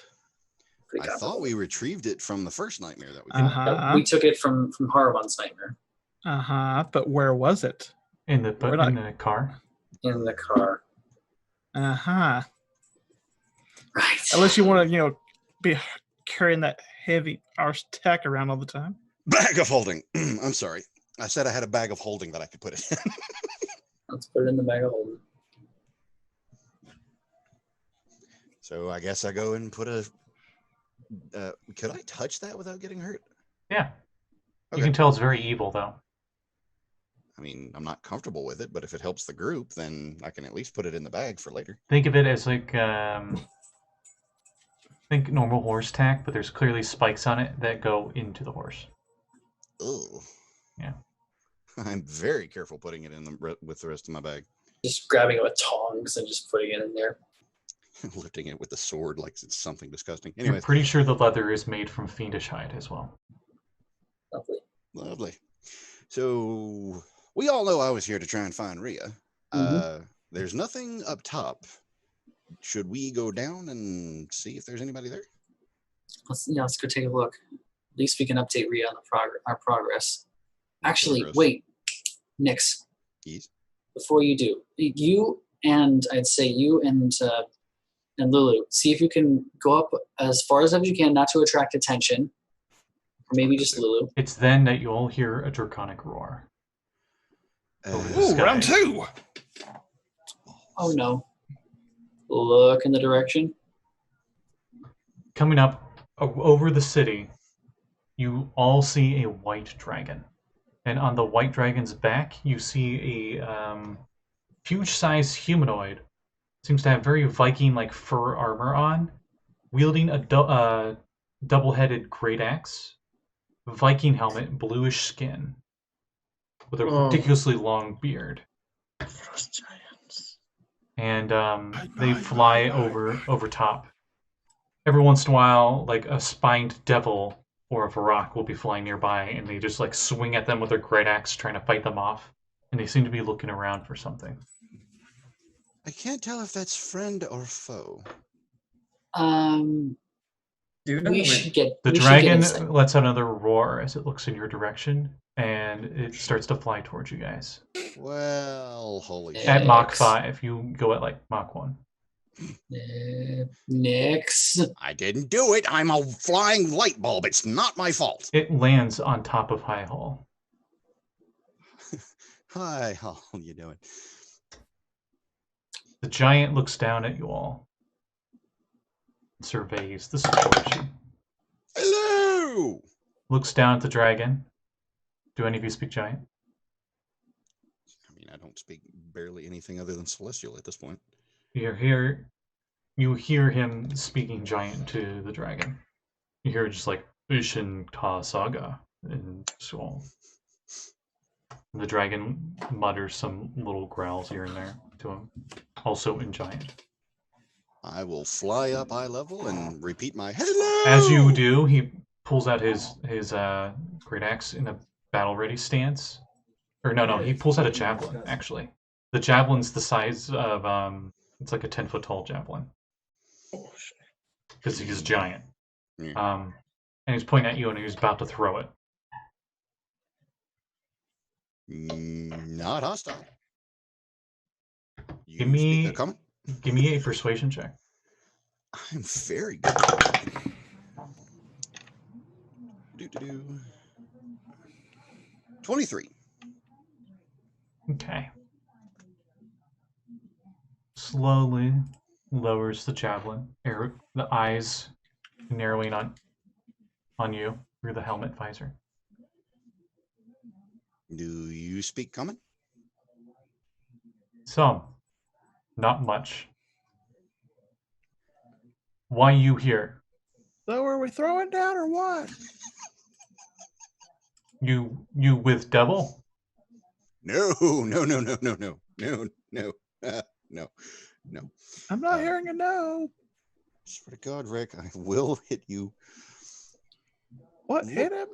Pretty I comfortable. thought we retrieved it from the first nightmare that we No, Uh-huh. we took it from Harabon's nightmare But where was it? In the We're not- in the car. in the car. Right. Right. Unless you want to, be carrying that heavy arse tack around all the time. Bag of holding. I'm sorry. I said I had a bag of holding that I could put it in. Let's put it in the bag of holding. So I guess I go and put a Could I touch that without getting hurt? Yeah. You Okay. can tell it's very evil, though. I mean, I'm not comfortable with it, but if it helps the group, then I can at least put it in the bag for later. Think of it as like, think normal horse tack, but there's clearly spikes on it that go into the horse. Ugh. Yeah. I'm very careful putting it in with the rest of my bag. Just grabbing it with tongs and just putting it in there. Lifting it with the sword like it's something disgusting. I'm Anyways, pretty sure the leather is made from fiendish hide as well. Lovely. lovely. So we all know I was here to try and find Rhea. There's nothing up top. Should we go down and see if there's anybody there? Let's go take a look. At least we can update Rhea on our progress. Actually, Progress. wait, Nix. Yes. Before you do, you and I'd say you and Lulu, see if you can go up as far as you can, not to attract attention. Or maybe just Lulu. It's then that you'll hear a draconic roar. Over the Ooh, sky. round 2. Oh no. Look in the direction. Coming up over the city, you all see a white dragon. And on the white dragon's back, you see a huge-sized humanoid. Seems to have very Viking-like fur armor on, wielding a double-headed great axe, Viking helmet, bluish skin, with a ridiculously long beard. Frost giants. And they fly over top. Every once in a while, like a spined devil or a Varrock will be flying nearby, and they just like swing at them with their great axe, trying to fight them off. And they seem to be looking around for something. I can't tell if that's friend or foe. We should get The we should get dragon insight. lets out another roar as it looks in your direction, and it starts to fly towards you guys. Well, holy shit. At Mach Nix. 5, you go at like Mach 1. Nix. I didn't do it. I'm a flying light bulb. It's not my fault. It lands on top of High Hall. Hi, how are you doing? The giant looks down at you all, surveys the situation, Hello. looks down at the dragon. Do any of you speak giant? I mean, I don't speak barely anything other than celestial at this point. You hear him speaking giant to the dragon. You hear just like Ishin Ta Saga and so on. The dragon mutters some little growls here and there to him, also in giant. I will fly up eye level and repeat my hello. As you do, he pulls out his great axe in a battle ready stance. Or no, he pulls out a javelin, actually. The javelin's the size of it's like a 10-foot tall javelin. Oh, shit. Because he's giant. Yeah. And he's pointing at you and he's about to throw it. Not hostile. You Give me- speak a comment? Give me a persuasion check. I'm very good. Do. 23. Okay. Slowly lowers the javelin. The eyes narrowing on you through the helmet visor. Do you speak common? Some. Not much. Why you here? So are we throwing down or what? You with devil? No. I'm not hearing a no. Swear to God, Rick, I will hit you. What? Hit him?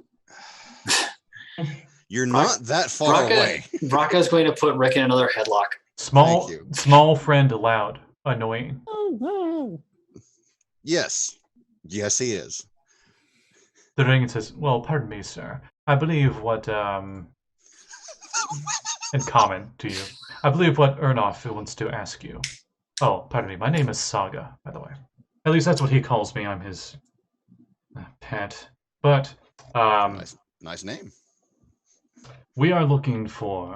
You're not that far away. Brakka's going to put Rick in another headlock. Small Thank you. small friend loud. Annoying. Oh, no. Yes, he is. The dragon says, "Well, pardon me, sir. I believe what in common to you. I believe what Ernoff wants to ask you. Oh, pardon me. My name is Saga, by the way. At least that's what he calls me. I'm his pet. But Nice name. we are looking for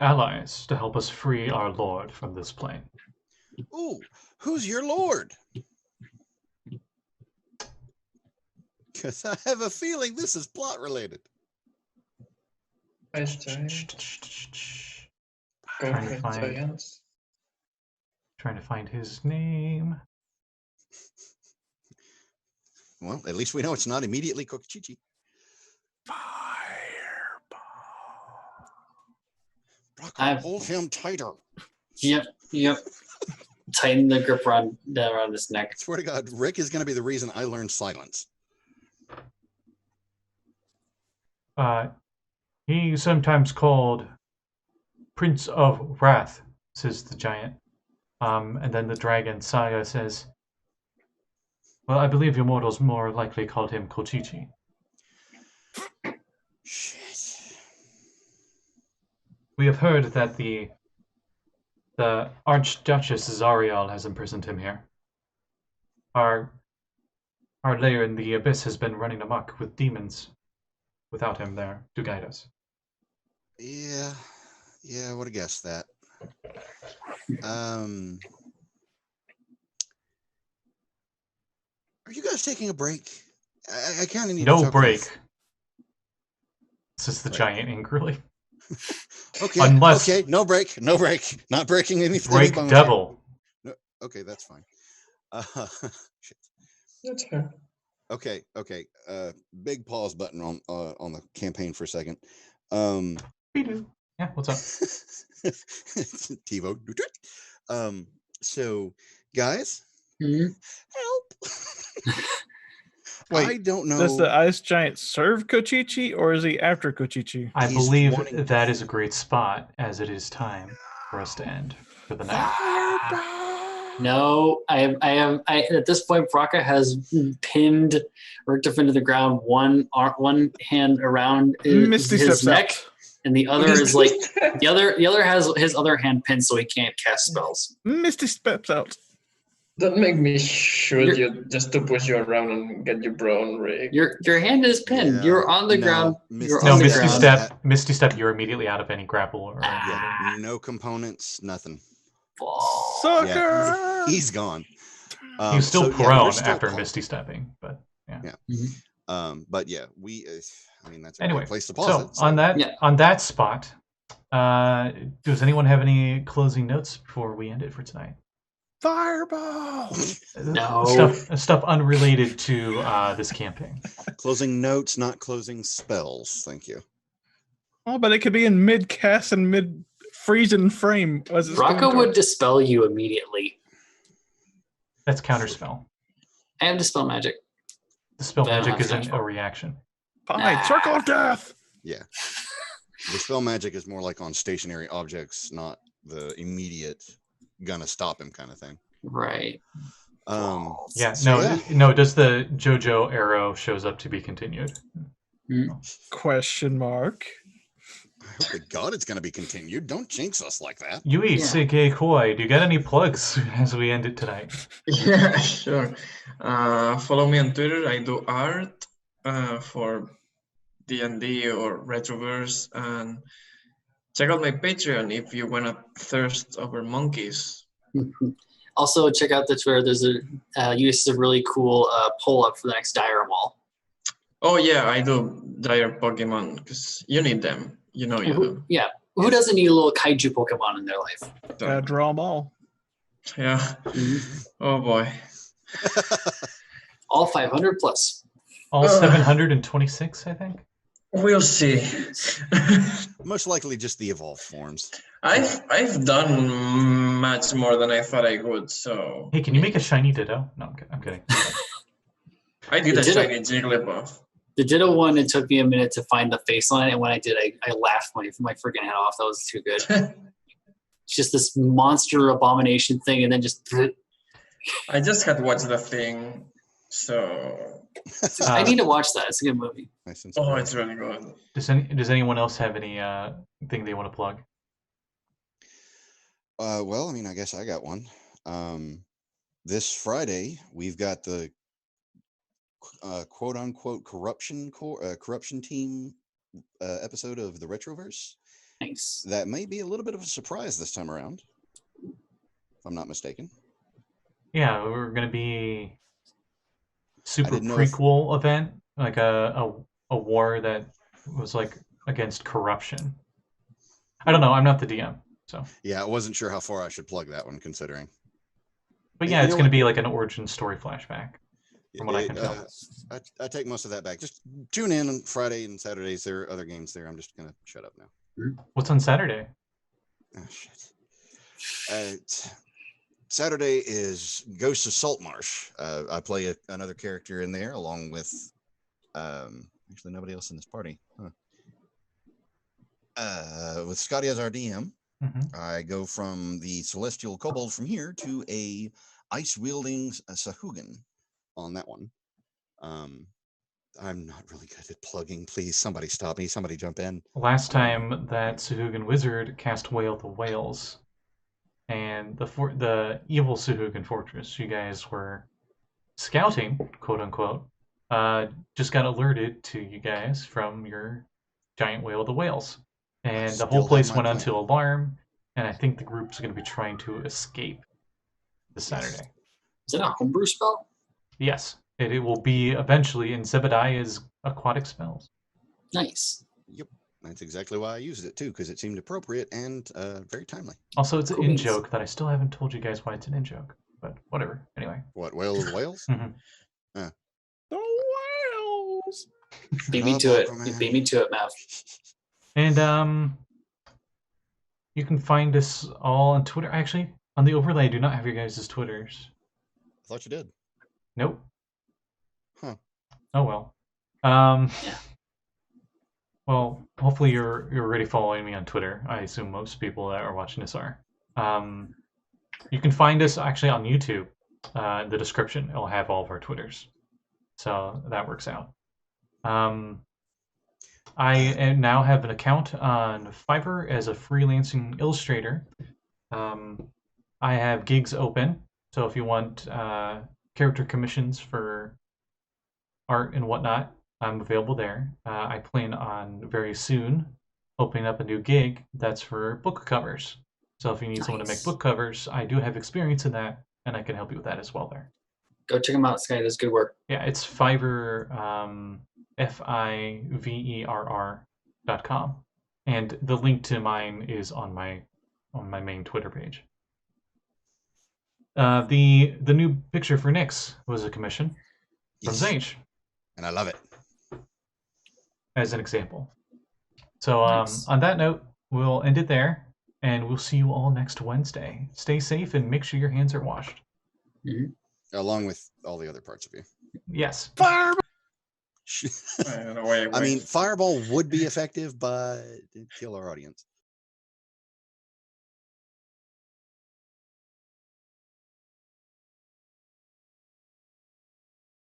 allies to help us free our lord from this plane. Ooh, who's your lord? Because I have a feeling this is plot related. Ice giant. Trying to Golden find- giants. Trying to find his name. Well, at least we know it's not immediately Kokichichi. Brakka, I've- hold him tighter. Yep. Tighten the grip around his neck. Swear to God, Rick is going to be the reason I learned silence. He's sometimes called Prince of Wrath, says the giant. And then the dragon, Saege, says, well, I believe your mortals more likely called him Kochichi. Shit. We have heard that the Archduchess Zariel has imprisoned him here. Our lair in the abyss has been running amok with demons without him there to guide us. Yeah, I would have guessed that. Are you guys taking a break? I kind of need to No talk break, with- says the Right. giant angrily. Okay, Unless- okay, no break, not breaking anything. Break devil. Okay, that's fine. Shit. That's fair. Okay. Big pause button on the campaign for a second. Be-doo. Yeah, what's up? TiVo. So guys, Mhm. help. Wait, I don't know. Does the ice giant serve Kochichi, or is he after Kochichi? I He's believe wanting to- that is a great spot, as it is time for us to end for the night. No, I at this point, Brakka has pinned Richtofen to the ground. One hand around Misty his steps neck, out. and the other is like the other has his other hand pinned so he can't cast spells. Misty steps out. Don't make me shoot You're- you just to push you around and get your brown rig. Your hand is pinned. Yeah, You're on the no, ground. Misty You're No, on the Misty ground. Step. Misty Step. You're immediately out of any grapple or. Yeah, no components, nothing. Sucker! He's gone. He's still so, yeah, we're prone still after paused. Misty Stepping, but yeah. But yeah, we. I mean, that's a Anyway, great place to pause so it. on that Yeah. on that spot, does anyone have any closing notes before we end it for tonight? Fireball! No. Stuff unrelated to this campaign. Closing notes, not closing spells. Thank you. Oh, but it could be in mid cast and mid freezing frame. As it's going Brakka to- would dispel you immediately. That's counterspell. I have dispel magic. Dispel Then magic that's isn't a counterspell. reaction. Fine, circle of death. Yeah. The spell magic is more like on stationary objects, not the immediate gonna stop him kind of thing. Right. Yeah, So, no, yeah. no. Does the JoJo arrow shows up to be continued? Question mark. I hope to God it's gonna be continued. Don't jinx us like that. Yui Yeah. Saege Koi, do you got any plugs as we end it tonight? Yeah, sure. Follow me on Twitter. I do art for DND or Retroverse, and check out my Patreon if you wanna thirst over monkeys. Also, check out the Twitter. There's uses a really cool poll up for the next Dire Wall. Oh yeah, I do dire Pokemon because you need them. You know you do. Yeah. Who doesn't need a little kaiju Pokemon in their life? Gotta draw them all. Yeah. Oh boy. All 500 plus. All 726, I think. We'll see. Most likely just the evolved forms. I've done much more than I thought I would, so Hey, can you make a shiny Ditto? No, I'm kidding. I did a Did it? shiny Jigglypuff. The Ditto one, it took me a minute to find the face on it, and when I did, I laughed my freaking head off. That was too good. It's just this monster abomination thing, and then just I just had watched the thing, so I need to watch that. It's a good movie. Nice and oh, small. it's really good. Does anyone else have any thing they want to plug? Well, I mean, I guess I got one. This Friday we've got the quote unquote corruption team episode of the Retroverse. Nice. That may be a little bit of a surprise this time around, if I'm not mistaken. Yeah, we're gonna be super didn't know if- prequel event like a war that was like against corruption. I don't know. I'm not the DM, so. Yeah, I wasn't sure how far I should plug that one, considering. But Hey, yeah, you it's know going to what? be like an origin story flashback, from what I can tell. I take most of that back. Just tune in on Friday and Saturdays. There are other games there. I'm just gonna shut up now. What's on Saturday? Oh shit. Saturday is Ghosts of Saltmarsh. I play another character in there along with actually nobody else in this party. With Scotty as our DM. Mm-hmm. I go from the Celestial Kobold from here to a ice-wielding Sahugan on that one. I'm not really good at plugging. Please, somebody stop me. Somebody jump in. Last time that Sahugan Wizard cast Wail the Whales, and the evil Sahugan Fortress you guys were scouting, quote unquote, just got alerted to you guys from your giant Wail the Whales. And the whole Still place have my went onto plan. alarm, and I think the group's going to be trying to escape this Saturday. Is it a homebrew spell? Yes, it will be eventually in Zebediah's aquatic spells. Nice. Yep, that's exactly why I used it too, because it seemed appropriate and very timely. Also, it's an Cool in beans. joke that I still haven't told you guys why it's an in joke, but whatever. Anyway. What, Whales of Wales? Mhm. The whales. Beat me Shut to up, it. Aquaman. You beat me to it, Mav. And you can find us all on Twitter. Actually, on the overlay, I do not have your guys' Twitters. I thought you did. Nope. Huh. Oh well. Yeah. Well, hopefully you're already following me on Twitter. I assume most people that are watching this are. You can find us actually on YouTube. In the description, it'll have all of our Twitters, so that works out. I now have an account on Fiverr as a freelancing illustrator. I have gigs open, so if you want character commissions for art and whatnot, I'm available there. I plan on very soon opening up a new gig that's for book covers. So if you need someone to make Nice. book covers, I do have experience in that, and I can help you with that as well there. Go check him out. This guy does good work. Yeah, it's Fiverr, Fiverr.com, and the link to mine is on my main Twitter page. The new picture for Nyx was a commission from Yes. Saege, And I love it. as an example. So Nice. on that note, we'll end it there, and we'll see you all next Wednesday. Stay safe and make sure your hands are washed. Along with all the other parts of you. Yes. Fire. Wait. I mean, Fireball would be effective, but it'd kill our audience.